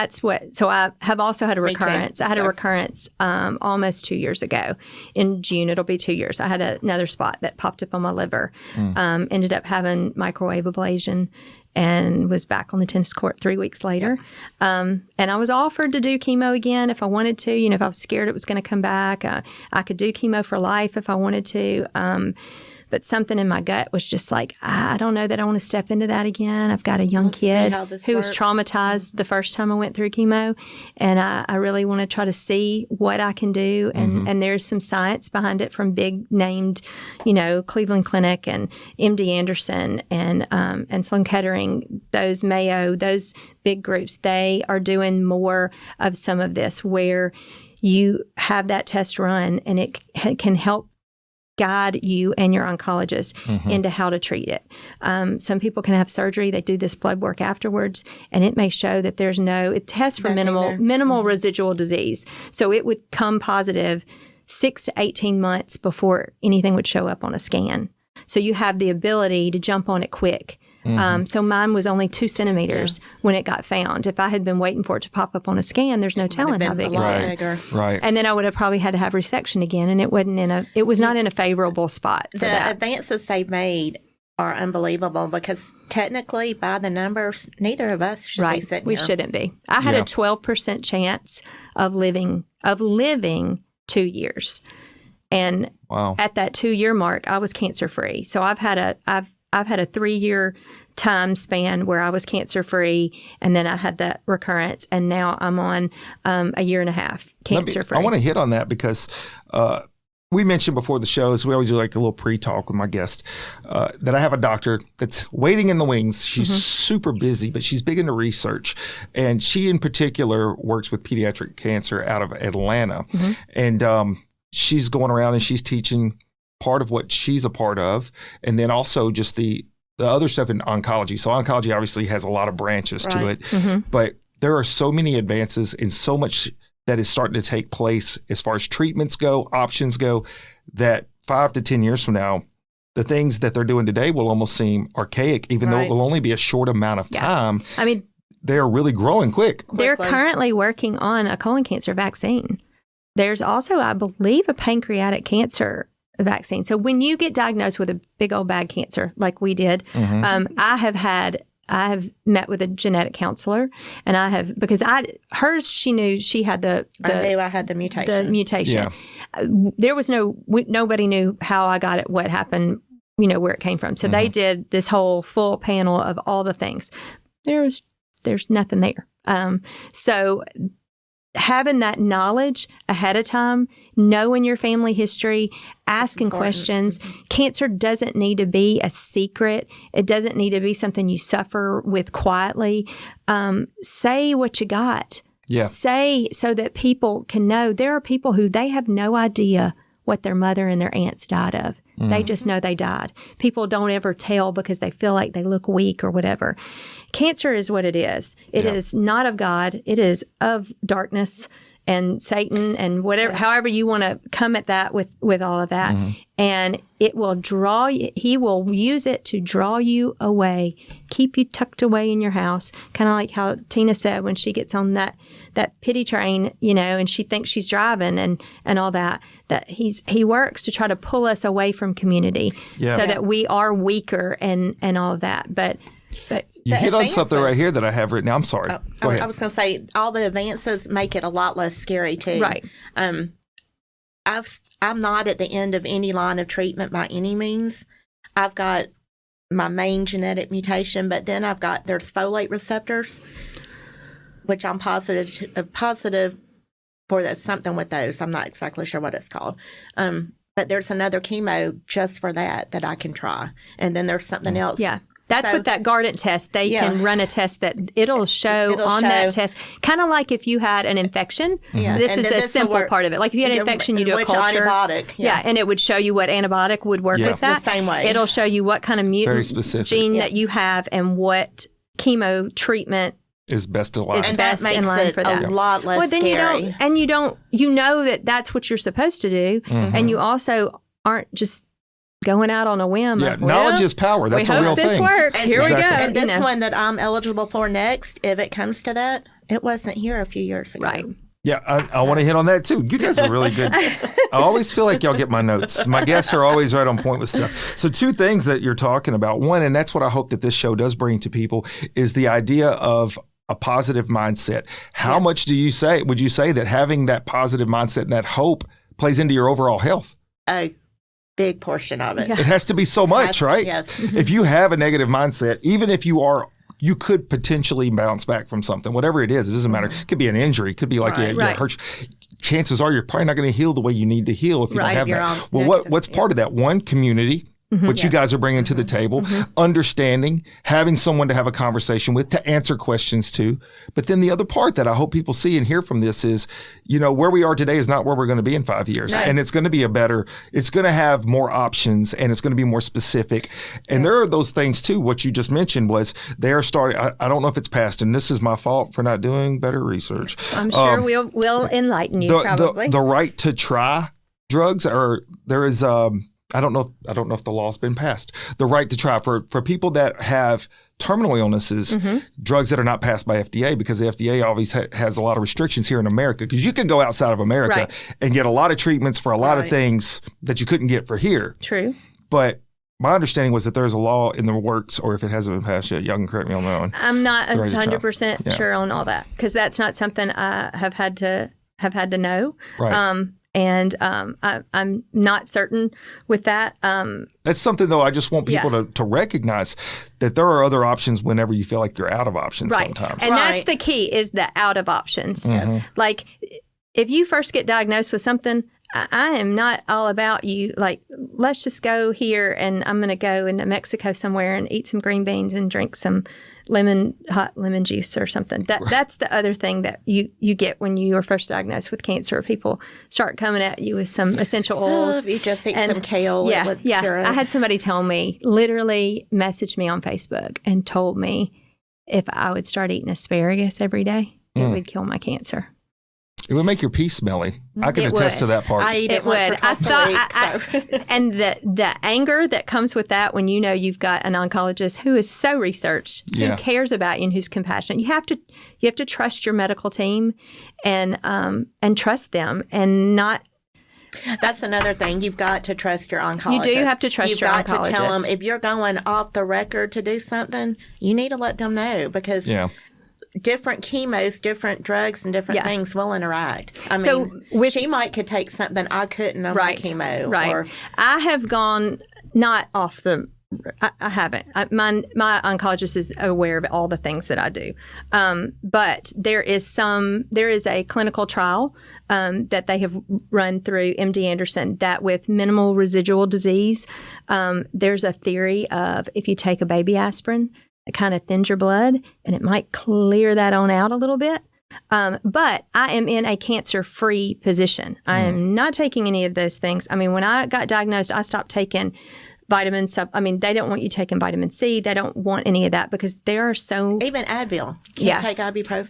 So I have also had a recurrence. I had a recurrence almost 2 years ago. In June, it'll be 2 years. I had another spot that popped up on my liver. Ended up having microwave ablation and was back on the tennis court 3 weeks later. And I was offered to do chemo again if I wanted to. If I was scared it was going to come back. I could do chemo for life if I wanted to. But something in my gut was just like, I don't know that I want to step into that again. I've got a young kid who was traumatized the first time I went through chemo. And I really want to try to see what I can do. And there's some science behind it from big named, Cleveland Clinic and MD Anderson and Sloan Kettering, those Mayo, those big groups. They are doing more of some of this where you have that test run and it can help guide you and your oncologist into how to treat it. Some people can have surgery. They do this blood work afterwards, and it may show that it tests for minimal residual disease. So it would come positive 6 to 18 months before anything would show up on a scan. So you have the ability to jump on it quick. So mine was only 2 centimeters when it got found. If I had been waiting for it to pop up on a scan, there's no telling how big it was. Right. And then I would have probably had to have resection again, and it was not in a favorable spot for that. The advances they've made are unbelievable because technically, by the numbers, neither of us should be sitting We here. shouldn't be. I had a 12% chance of living 2 years. And at that 2-year mark, I was cancer free. So I've had a 3-year time span where I was cancer free, and then I had that recurrence, and now I'm on a year and a half cancer free. I want to hit on that because we mentioned before the shows, we always do like a little pre-talk with my guest, that I have a doctor that's waiting in the wings. She's super busy, but she's big into research. And she in particular works with pediatric cancer out of Atlanta. And she's going around and she's teaching part of what she's a part of, and then also just the other stuff in oncology. So oncology obviously has a lot of branches to it, but there are so many advances and so much that is starting to take place as far as treatments go, options go, that 5 to 10 years from now, the things that they're doing today will almost seem archaic, even though it will only be a short amount of time. I mean, they're really growing quick. They're currently working on a colon cancer vaccine. There's also, I believe, a pancreatic cancer vaccine. So when you get diagnosed with a big old bad cancer like we did, I have met with a genetic counselor, and she knew she had I knew I had the mutation. The mutation. Yeah. There was nobody knew how I got it, what happened, where it came from. So they did this whole full panel of all the things. There's nothing there. So having that knowledge ahead of time, knowing your family history, asking questions. Cancer doesn't need to be a secret. It doesn't need to be something you suffer with quietly. Say what you got. Yeah. Say so that people can know. There are people who they have no idea what their mother and their aunts died of. They just know they died. People don't ever tell because they feel like they look weak or whatever. Cancer is what it is. It is not of God. It is of darkness and Satan and whatever, however you want to come at that with all of that. And it will draw you, he will use it to draw you away, keep you tucked away in your house. Kind of like how Tina said when she gets on that pity train, and she thinks she's driving and all that he works to try to pull us away from community so that we are weaker and all of that. But But You hit on something right here that I have written. I'm sorry. Go ahead. I was going to say all the advances make it a lot less scary too. Right. I'm not at the end of any line of treatment by any means. I've got my main genetic mutation, but then there's folate receptors, which I'm positive for something with those. I'm not exactly sure what it's called. But there's another chemo just for that I can try. And then there's something else. Yeah. That's with that Guardant test. They can run a test that it'll show that test. Kind of like if you had an infection. Yeah. This is the simple part of it. Like if you had an infection, you do a culture. Antibiotic. Yeah, and it would show you what antibiotic would work with that. The same way. It'll show you what kind of mutant gene that you have and what chemo treatment is best in line. And that makes it a lot less scary. You know that's what you're supposed to do. Mm-hmm. And you also aren't just going out on a whim. Yeah, knowledge is power. That's a real thing. This works. Here we go. And this one that I'm eligible for next, if it comes to that, it wasn't here a few years ago. Right. Yeah, I want to hit on that too. You guys are really good. I always feel like y'all get my notes. My guests are always right on point with stuff. So 2 things that you're talking about. One, and that's what I hope that this show does bring to people, is the idea of a positive mindset. How much would you say that having that positive mindset and that hope plays into your overall health? A big portion of it. It has to be so much, right? Yes. If you have a negative mindset, even if you could potentially bounce back from something, whatever it is, it doesn't matter. It could be an injury. It could be like you hurt. Chances are you're probably not going to heal the way you need to heal if you don't have that. Well, what's part of that? One, community. What you guys are bringing to the table, understanding, having someone to have a conversation with, to answer questions to. But then the other part that I hope people see and hear from this is, where we are today is not where we're going to be in 5 years. Right. And it's going to be it's going to have more options and it's going to be more specific. And there are those things too. What you just mentioned was they are starting, I don't know if it's passed, and this is my fault for not doing better research. I'm sure we'll enlighten you probably. The right to try drugs, there is, I don't know if the law's been passed. The right to try for people that have terminal illnesses, drugs that are not passed by FDA, because the FDA always has a lot of restrictions here in America. Because you can go outside of America and get a lot of treatments for a lot of things that you couldn't get for here. True. But my understanding was that there's a law in the works, or if it hasn't been passed yet, y'all can correct me on that one. I'm not 100% sure on all that, because that's not something I have had to know. Right. And I'm not certain with that. That's something, though, I just want people to recognize that there are other options whenever you feel like you're out of options sometimes. And that's the key, is the out of options. Yes. Like, if you first get diagnosed with something, I am not all about you, like, let's just go here and I'm going to go into Mexico somewhere and eat some green beans and drink some hot lemon juice or something. That's the other thing that you get when you are first diagnosed with cancer. People start coming at you with some essential oils. You just eat some kale. I had somebody literally message me on Facebook and told me if I would start eating asparagus every day, it would kill my cancer. It would make your pee smelly. I can attest to that part. I eat it would. I thought, and the anger that comes with that when you've got an oncologist who is so researched, who cares about you and who's compassionate. You have to trust your medical team, and trust them, and not. That's another thing. You've got to trust your oncologist. You do have to trust your oncologist. You've got to tell them if you're going off the record to do something. You need to let them know, because. Yeah. Different chemos, different drugs, and different things will interact. I mean, she could take something I couldn't on my chemo. Right. Or, I have gone not off the. I haven't. My oncologist is aware of all the things that I do, but there is a clinical trial that they have run through MD Anderson that with minimal residual disease, there's a theory of if you take a baby aspirin. It kind of thins your blood, and it might clear that on out a little bit. But I am in a cancer-free position. I am not taking any of those things. I mean, when I got diagnosed, I stopped taking vitamins. They don't want you taking vitamin C. They don't want any of that, because there are so... Even Advil. Can't take ibuprofen.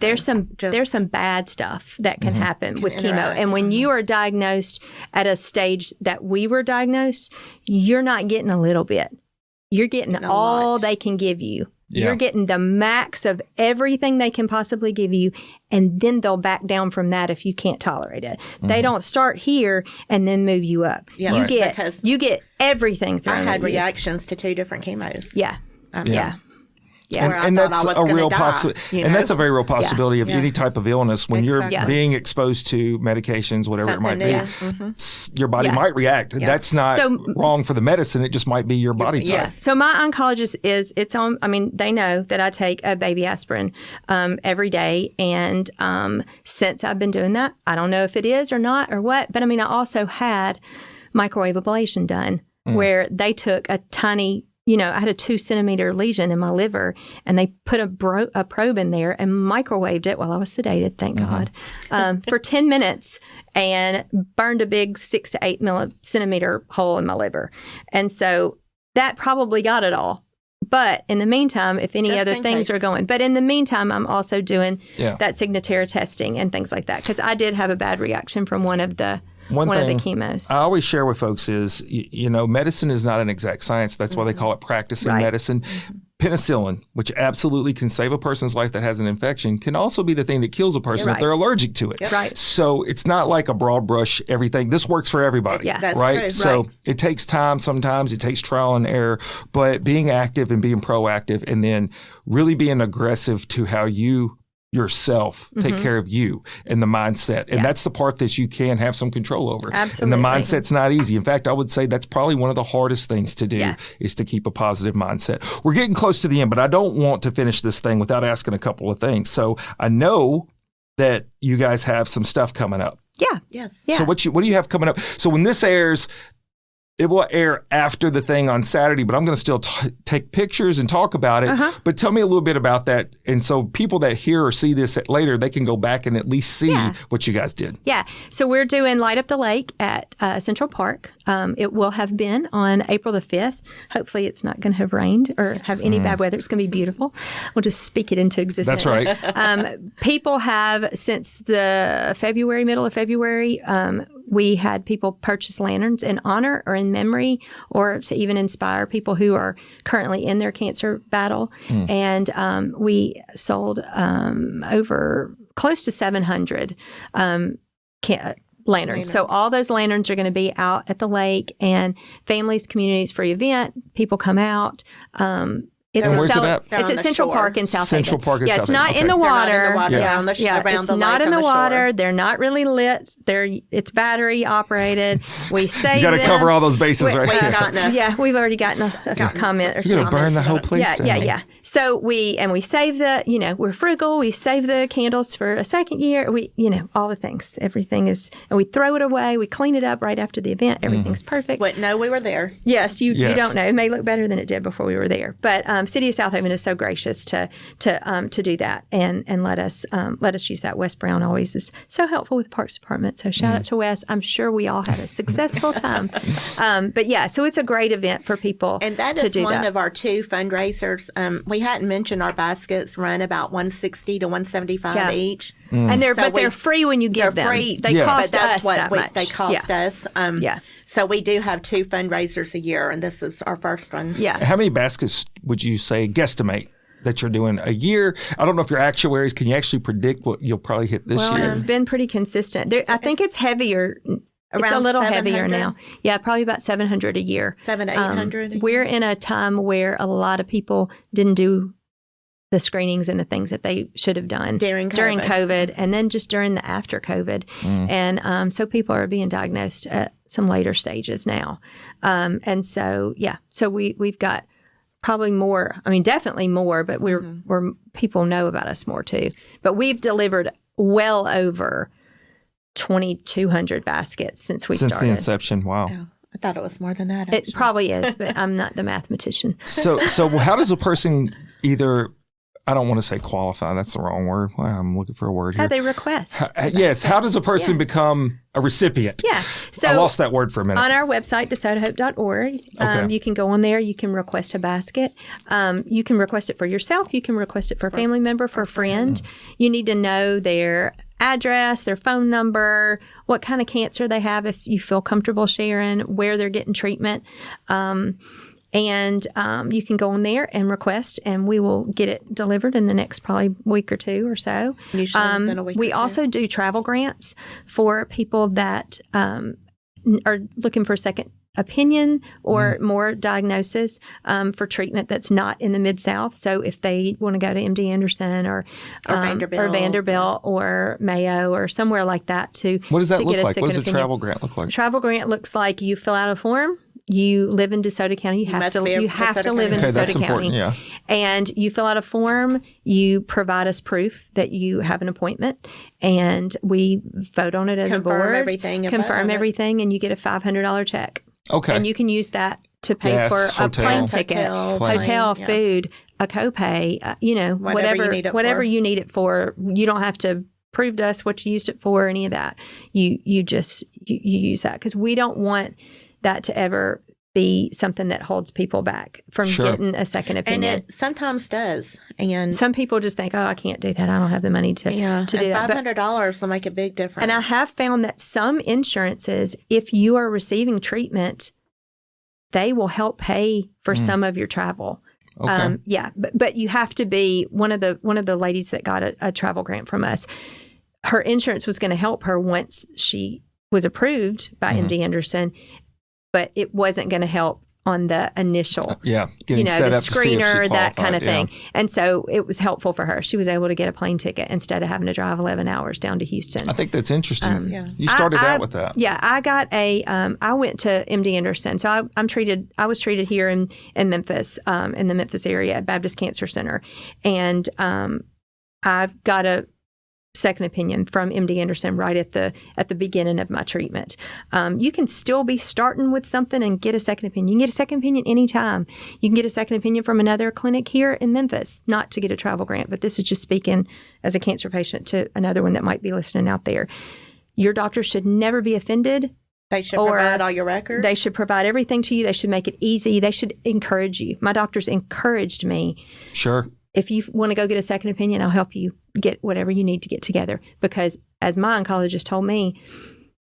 There's some bad stuff that can happen with chemo. And when you are diagnosed at a stage that we were diagnosed, you're not getting a little bit. You're getting all they can give you. Yeah. You're getting the max of everything they can possibly give you, and then they'll back down from that if you can't tolerate it. They don't start here and then move you up. Yeah, you get everything thrown. I had reactions to 2 different chemos. Yeah. Yeah. where I And thought that's I was a gonna real die, possibility. you And know? that's a very real possibility of Yeah. any type of illness when you're Exactly. being exposed to medications, whatever it might Something new. be. Mhm. Your body Yeah. might react. Yeah. That's not So- wrong for the medicine. It just might be your body type. Yes. So my oncologist is it's on. I mean, they know that I take a baby aspirin every day, and since I've been doing that, I don't know if it is or not or what. But I mean, I also had microwave ablation done where they took a tiny. I had a 2-centimeter lesion in my liver, and they put a probe in there and microwaved it while I was sedated, thank God, for 10 minutes and burned a big 6 to 8 centimeter hole in my liver. And so that probably got it all. But in the meantime, if any Just other in things case. are going, but in the meantime, I'm also doing Yeah. that Signatera testing and things like that because I did have a bad reaction from one of the One of the thing chemos. I always share with folks is, medicine is not an exact science. That's why they call it practicing Right. medicine. Penicillin, which absolutely can save a person's life that has an infection, can also be the thing that kills a person if Right. they're allergic to it. Right. So it's not like a broad brush everything. This works for everybody. Yeah. That's right. true. So Right. it takes time sometimes. It takes trial and error. But being active and being proactive and then really being aggressive to how you yourself take care of you and the mindset. And Yeah. that's the part that you can have some control over. Absolutely. And the mindset's not easy. In fact, I would say that's probably one of the hardest things to do Yeah. is to keep a positive mindset. We're getting close to the end, but I don't want to finish this thing without asking a couple of things. So I know that you guys have some stuff coming up. Yeah. Yes. Yeah. So what do you have coming up? So when this airs, it will air after the thing on Saturday, but I'm going to still take pictures and talk about it. But tell me a little bit about that. And so people that hear or see this later, they can go back and at least see what you guys did. Yeah. So we're doing Light Up the Lake at Central Park. It will have been on April the 5th. Hopefully it's not going to have rained or have any bad weather. It's going to be beautiful. We'll just speak it into existence. That's right. People have, since the middle of February, we had people purchase lanterns in honor or in memory or to even inspire people who are currently in their cancer battle. And we sold over close to 700 lanterns. So all those lanterns are going to be out at the lake, and families, communities, free event. People come out. It's And where's it at? It's Down at the Central shore. Park in South Central Haven. Park in Yeah, South it's not Haven. in the Okay. They're not water. in the water. Yeah, On the yeah. around It's the not lake in on the the water. shore. They're not really lit. It's battery operated. We save You got to them. cover all those bases right We've there. gotten a Yeah, we've already gotten a comment or You're two. going to burn the whole place down. Yeah. So we save we're frugal. We save the candles for a second year. All the things. Everything is, and we throw it away. We clean it up right after the event. Everything's perfect. Wouldn't know we were there. Yes, you Yes. don't know. It may look better than it did before we were there. But City of South Haven is so gracious to do that and let us use that. Wes Brown always is so helpful with the Parks Department. So shout out to Wes. I'm sure we all had a successful time. But yeah, so it's a great event for people And that to is do one that. of our two fundraisers. We hadn't mentioned our baskets run about $160 to $175 Yeah. each. And they're So they're free when you give they're them. free. They Yeah. cost But that's us what that much. they cost us. Yeah. So we do have two fundraisers a year, and this is our first one. Yeah. How many baskets would you say guesstimate that you're doing a year? I don't know if your actuaries, can you actually predict what you'll probably hit this Well, year? it's been pretty consistent. I think it's heavier. It's a Around little heavier 700? now. Yeah, probably about 700 a year. 700-800. We're in a time where a lot of people didn't do the screenings and the things that they should have done During COVID, and then just during the after COVID. And so people are being diagnosed at some later stages now. And so, so we've got probably more, definitely more, but we're people know about us more too. But we've delivered well over 2,200 baskets since we Since started. the inception. Wow. Yeah, I thought it was more than that. It Actually. probably is, but I'm not the mathematician. So how does a person either, I don't want to say qualify, that's the wrong word. Well, I'm looking for a word How here. they request. Yes. How does a person become a recipient? Yeah. So I lost that word for a minute. on our website, DeSotoHope.org, Okay. you can go on there. You can request a basket. You can request it for yourself. You can request it for a family member, for a friend. You need to know their address, their phone number, what kind of cancer they have if you feel comfortable sharing, where they're getting treatment. And you can go on there and request, and we will get it delivered in the next probably week or two or so. Usually within a week We or two. also do travel grants for people that are looking for a second opinion or more diagnosis for treatment that's not in the Mid-South. So if they want to go to MD Anderson or Vanderbilt or Mayo or somewhere like that to What does that to look get a like? What does a second travel grant look like? Travel grant looks like you fill out a form. You live in DeSoto County. You have to live in DeSoto County. Yeah. And you fill out a form. You provide us proof that you have an appointment, and we vote on it as a board. Confirm everything, and you get a $500 check. Okay. And you can use that to pay for a plane ticket, hotel, food, a copay. Whatever you need it for. You don't have to prove to us what you used it for, or any of that. You use that because we don't want that to ever be something that holds people back from getting a second opinion. And it sometimes does. And some people just think, I can't do that. I don't have the money to do that. $500 will make a big difference. And I have found that some insurances, if you are receiving treatment, they will help pay for some of your travel. Okay. But you have to be one of the ladies that got a travel grant from us. Her insurance was going to help her once she was approved by MD Anderson, but it wasn't going to help on the initial, getting set the up screener, that kind of thing. And so it was helpful for her. She was able to get a plane ticket instead of having to drive 11 hours down to Houston. I think that's interesting. You started out with that. Yeah, I got I went to MD Anderson. So I was treated here in Memphis, in the Memphis area at Baptist Cancer Center. And I've got a second opinion from MD Anderson right at the beginning of my treatment. You can still be starting with something and get a second opinion. You can get a second opinion anytime. You can get a second opinion from another clinic here in Memphis, not to get a travel grant, but this is just speaking as a cancer patient to another one that might be listening out there. Your doctor should never be offended. They should provide all your records. They should provide everything to you. They should make it easy. They should encourage you. My doctors encouraged me. Sure. If you want to go get a second opinion, I'll help you get whatever you need to get together. Because as my oncologist told me,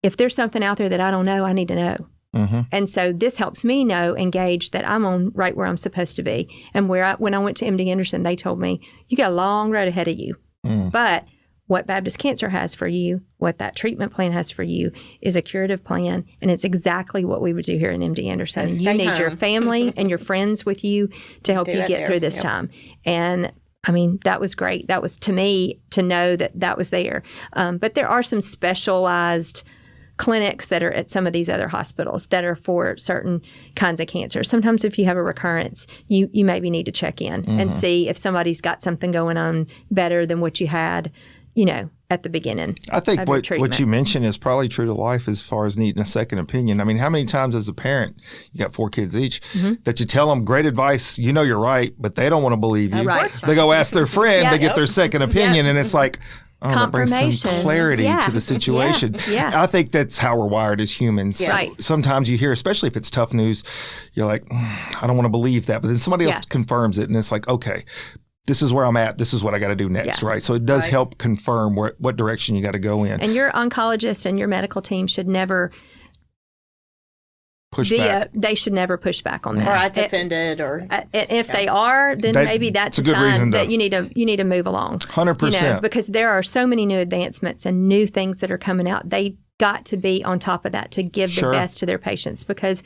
if there's something out there that I don't know, I need to know. Mm-hmm. And so this helps me know and gauge that I'm on right where I'm supposed to be. And when I went to MD Anderson, they told me, you got a long road ahead of you. But what Baptist Cancer has for you, what that treatment plan has for you, is a curative plan, and it's exactly what we would do here in MD Anderson. You need your family and your friends with you to help you get through this time. And I mean, that was great. That was, to me, to know that was there. But there are some specialized clinics that are at some of these other hospitals that are for certain kinds of cancer. Sometimes if you have a recurrence, you maybe need to check in and see if somebody's got something going on better than what you had, at the beginning. I think what you mentioned is probably true to life as far as needing a second opinion. I mean, how many times as a parent, you got 4 kids each, that you tell them great advice, you're right, but they don't want to believe you. Right. They go ask their friend, they get their second opinion, and it's like, that brings some clarity to the situation. I think that's how we're wired as humans. Right. Sometimes you hear, especially if it's tough news, you're like, I don't want to believe that. But then somebody else confirms it, and it's like, okay, this is where I'm at. This is what I got to do next, right? So it does help confirm what direction you got to go in. And your oncologist and your medical team should never push back. They should never push back on that. Or act offended, or if they are, then maybe that's a sign that you need to move along. 100%. Because there are so many new advancements and new things that are coming out. They got to be on top of that to give the best to their patients. Because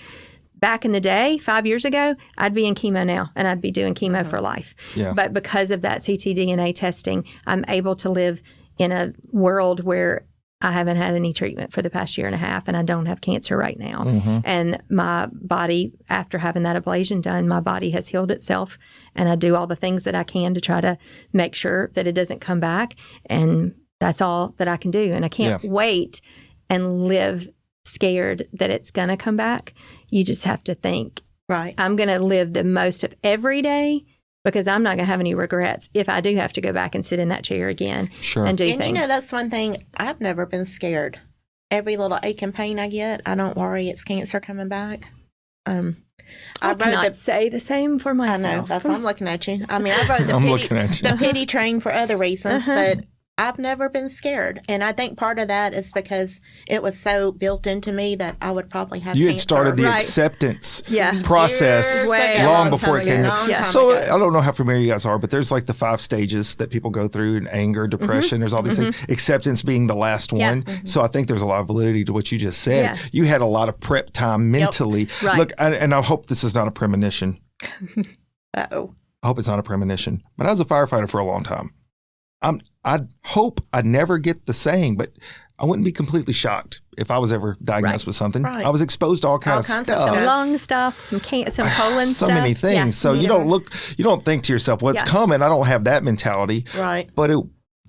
back in the day, 5 years ago, I'd be in chemo now, and I'd be doing chemo for life. Yeah. But because of that ctDNA testing, I'm able to live in a world where I haven't had any treatment for the past year and a half, and I don't have cancer right now. And my body, after having that ablation done, my body has healed itself, and I do all the things that I can to try to make sure that it doesn't come back. And that's all that I can do. And I can't wait and live scared that it's going to come back. You just have to think, I'm going to live the most of every day, because I'm not going to have any regrets if I do have to go back and sit in that chair again and do things. That's one thing. I've never been scared. Every little ache and pain I get, I don't worry it's cancer coming back. I cannot say the same for myself. I know. That's why I'm looking at you. I mean, I rode the pity train for other reasons, but I've never been scared. And I think part of that is because it was so built into me that I would probably have You cancer. had started the Right. acceptance Yeah. process Way long long before it time came ago. in. Yeah. So I don't know how familiar you guys are, but there's like the 5 stages that people go through in anger, depression. There's all these things. Acceptance being the last Yeah. one. So I think there's a lot of validity to what you just said. Yeah. You had a lot of prep time mentally. Right. Look, and I hope this is not a premonition. Uh-oh. I hope it's not a premonition. But I was a firefighter for a long time. I hope I never get the saying, but I wouldn't be completely shocked if I was ever diagnosed with something. Right. I was exposed to all kinds of kinds of stuff. stuff. Lung stuff, some colon So stuff. many things. Yeah. So you don't think to yourself, what's Yeah. coming? I don't have that mentality. Right. But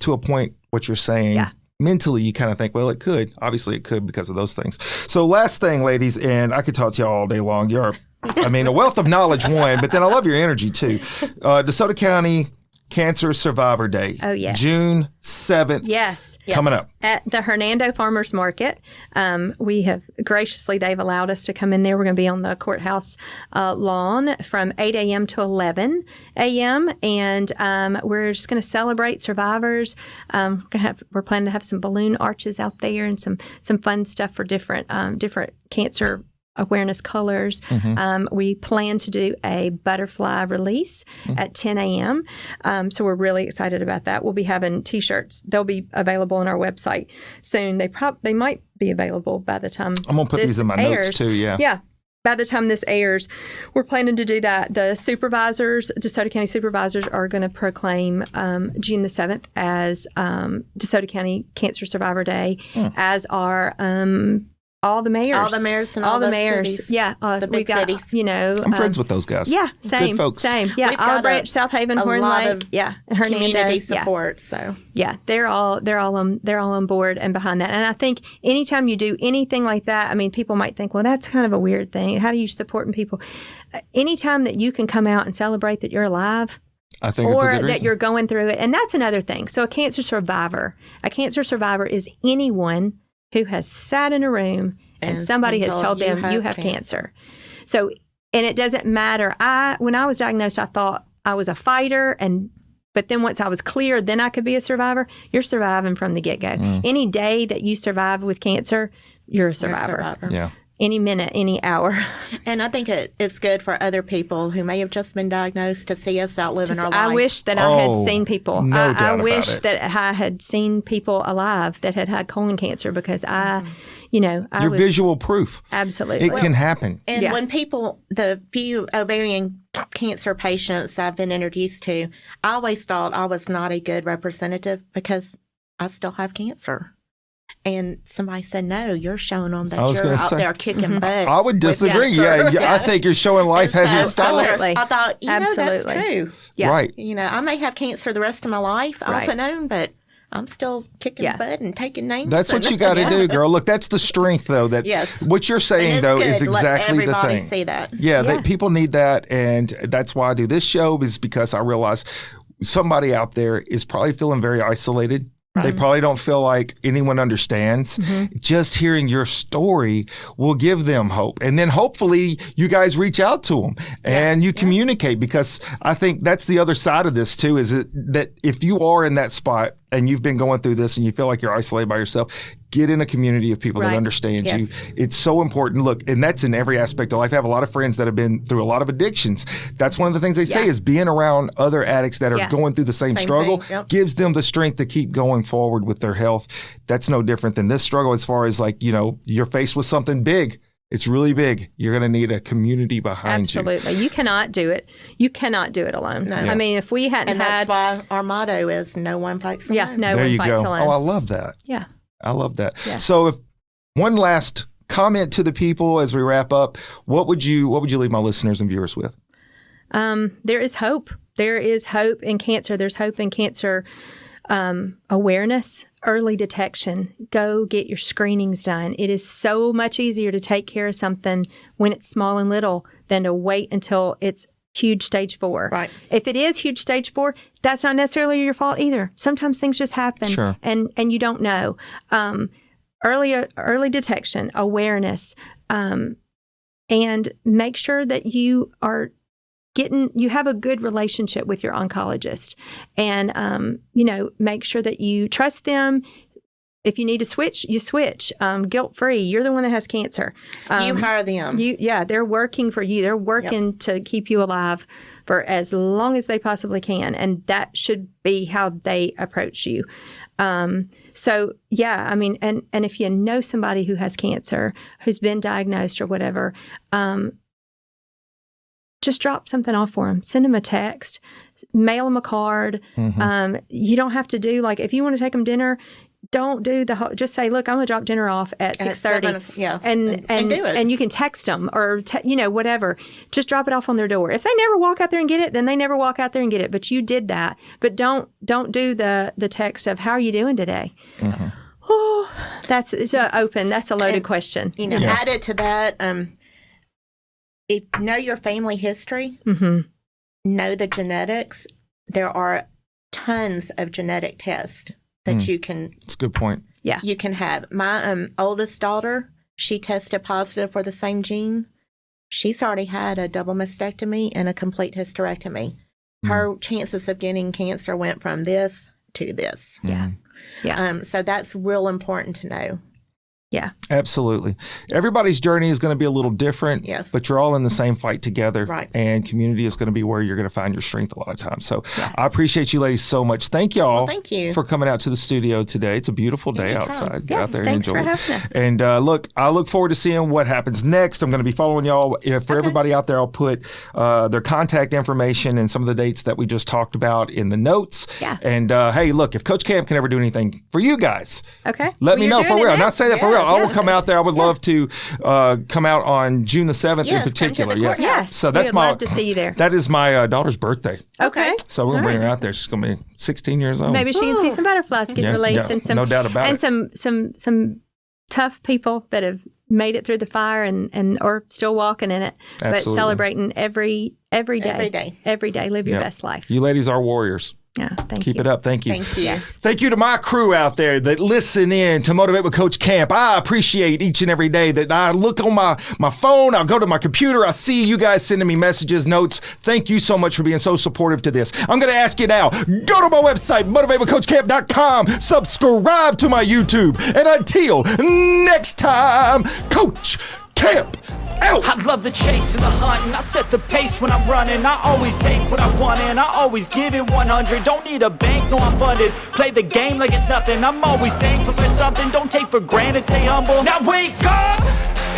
to a point, what you're saying, Yeah. mentally, you kind of think, well, it could. Obviously, it could because of those things. So last thing, ladies, and I could talk to y'all all day long. You're, a wealth of knowledge, one, but then I love your energy, too. DeSoto County Cancer Survivor Day. Oh, yes. June 7th. Yes. Coming up. At the Hernando Farmers Market. We have graciously, they've allowed us to come in there. We're going to be on the courthouse lawn from 8 a.m. to 11 a.m. And we're just going to celebrate survivors. We're planning to have some balloon arches out there and some fun stuff for different cancer awareness colors. We plan to do a butterfly release at 10 a.m. So we're really excited about that. We'll be having T-shirts. They'll be available on our website soon. They might be available by the time I'm going to put these in my notes too, yeah. Yeah. By the time this airs, we're planning to do that. The supervisors, DeSoto County supervisors, are going to proclaim June the 7th as DeSoto County Cancer Survivor Day, as are all the mayors. All the mayors and all the mayors. cities. Yeah. The big we got, cities. I'm friends with those guys. Yeah, same. Good folks. Same. Yeah. We've got Olive Branch, South Haven, a Horn lot Lake. of Yeah. Hernando. community Yeah. support. So Yeah, they're all on board and behind that. And I think anytime you do anything like that, people might think, well, that's kind of a weird thing. How do you support people? Anytime that you can come out and celebrate that you're alive, I think it's a or good that reason. you're going through it, and that's another thing. So a cancer survivor is anyone who has sat in a room and somebody has told them you have cancer. So, and it doesn't matter. When I was diagnosed, I thought I was a fighter, but then once I was clear, then I could be a survivor. You're surviving from the get-go. Any day that you survive with cancer, you're a survivor. Yeah. Any minute, any hour. And I think it's good for other people who may have just been diagnosed to see us out living our life. I wish that I had seen people. No doubt I about wish it. that I had seen people alive that had colon cancer, because I You're was visual proof. absolutely. It can happen. And Yeah. when the few ovarian cancer patients I've been introduced to, I always thought I was not a good representative because I still have cancer. And somebody said, no, you're showing them that I was you're gonna out say- there kicking butt. I would with disagree. cancer. Yeah, I think you're showing life And hasn't so stopped. Absolutely. I thought, Absolutely. that's true. Yeah. Right. I may have cancer the rest of my life, Right. off and on, but I'm still kicking Yeah. butt and taking names. That's what and- you got to do, girl. Look, that's the strength, though. That Yes. what you're saying, And it's though, good is to let exactly the everybody thing. see that. Yeah, Yeah. people need that, and that's why I do this show. Is because I realize somebody out there is probably feeling very isolated. They probably don't feel like anyone understands. Just hearing your story will give them hope. And then hopefully you guys reach out to them and you communicate, because I think that's the other side of this too, is that if you are in that spot and you've been going through this and you feel like you're isolated by yourself, get in a community of people that Right. understand you. Yes. It's so important. Look, and that's in every aspect of life. I have a lot of friends that have been through a lot of addictions. That's one of the things they say Yeah. is being around other addicts that are Yeah. going through the same Same struggle thing, yep. gives them the strength to keep going forward with their health. That's no different than this struggle as far as you're faced with something big. It's really big. You're going to need a community behind you. Absolutely. You cannot do it. You cannot do it alone. No. If we hadn't And had, that's why our motto is no one fights alone. no There one you fights go. alone. Oh, I love that. Yeah. I love that. Yeah. So if one last comment to the people as we wrap up, what would you leave my listeners and viewers with? There is hope. There is hope in cancer. There's hope in cancer awareness, early detection. Go get your screenings done. It is so much easier to take care of something when it's small and little than to wait until it's huge stage 4. Right. If it is huge stage 4, that's not necessarily your fault either. Sometimes things just happen, Sure. and you don't know. Early detection, awareness, and make sure that you are you have a good relationship with your oncologist, and make sure that you trust them. If you need to switch, you switch. Guilt-free. You're the one that has cancer. You hire them. They're working for you. They're working to keep you alive for as long as they possibly can, and that should be how they approach you. And if you know somebody who has cancer, who's been diagnosed or whatever, just drop something off for them. Send them a text, mail them a card. Mm-hmm. You don't have to do, like, if you want to take them dinner, don't do the whole, just say, look, I'm going to drop dinner off at 6:30. And do it. And you can text them or, whatever. Just drop it off on their door. If they never walk out there and get it, then they never walk out there and get it. But you did that. But don't do the text of, how are you doing today? Mm-hmm. Oh, that's open. That's a loaded question. Added to that, if you know your family history, know the genetics, there are tons of genetic tests that you can. That's a good point. Yeah. You can have. My oldest daughter, she tested positive for the same gene. She's already had a double mastectomy and a complete hysterectomy. Her chances of getting cancer went from this to this. Yeah. Yeah. So that's real important to know. Yeah. Absolutely. Everybody's journey is going to be a little different, yes, but you're all in the same fight together. Right. And community is going to be where you're going to find your strength a lot of times. So I appreciate you ladies so much. Thank y'all thank you for coming out to the studio today. It's a beautiful day outside. Get out there and enjoy for having us. And I look forward to seeing what happens next. I'm going to be following y'all. For everybody out there, I'll put their contact information and some of the dates that we just talked about in the notes. Yeah. And hey, look, if Coach Camp can ever do anything for you guys, let me know for real. Not say that for real. I will come out there. I would love to come out on June the 7th in particular. Yes. So that's We'd love to see you there. That is my daughter's birthday. Okay. So we're going to bring her out there. She's going to be 16 years old. Maybe she can see some butterflies get released and some, no doubt about it. And some tough people that have made it through the fire and or still walking in it, but celebrating every day. Every day. Live your best life. You ladies are warriors. Yeah, thank you. Keep it up. Thank you. Thank you. Yes. Thank you to my crew out there that listen in to Motivate with Coach Camp. I appreciate each and every day that I look on my phone, I'll go to my computer, I see you guys sending me messages, notes. Thank you so much for being so supportive to this. I'm going to ask you now, go to my website, motivatewithcoachcamp.com, subscribe to my YouTube, and until next time, Coach Camp out. I love the chase and the hunt, and I set the pace when I'm running. I always take what I want, and I always give it 100. Don't need a bank, no, I'm funded. Play the game like it's nothing. I'm always thankful for something. Don't take for granted, stay humble. Now wake up!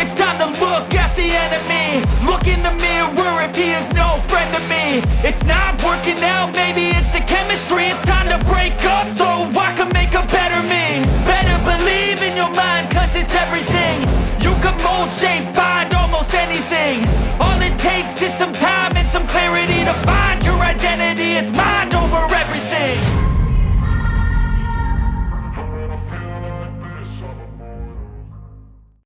It's time to look at the enemy. Look in the mirror if he is no friend to me. It's not working out, maybe it's the chemistry. It's time to break up so I can make a better me. Better believe in your mind, cause it's everything. You can mold, shape,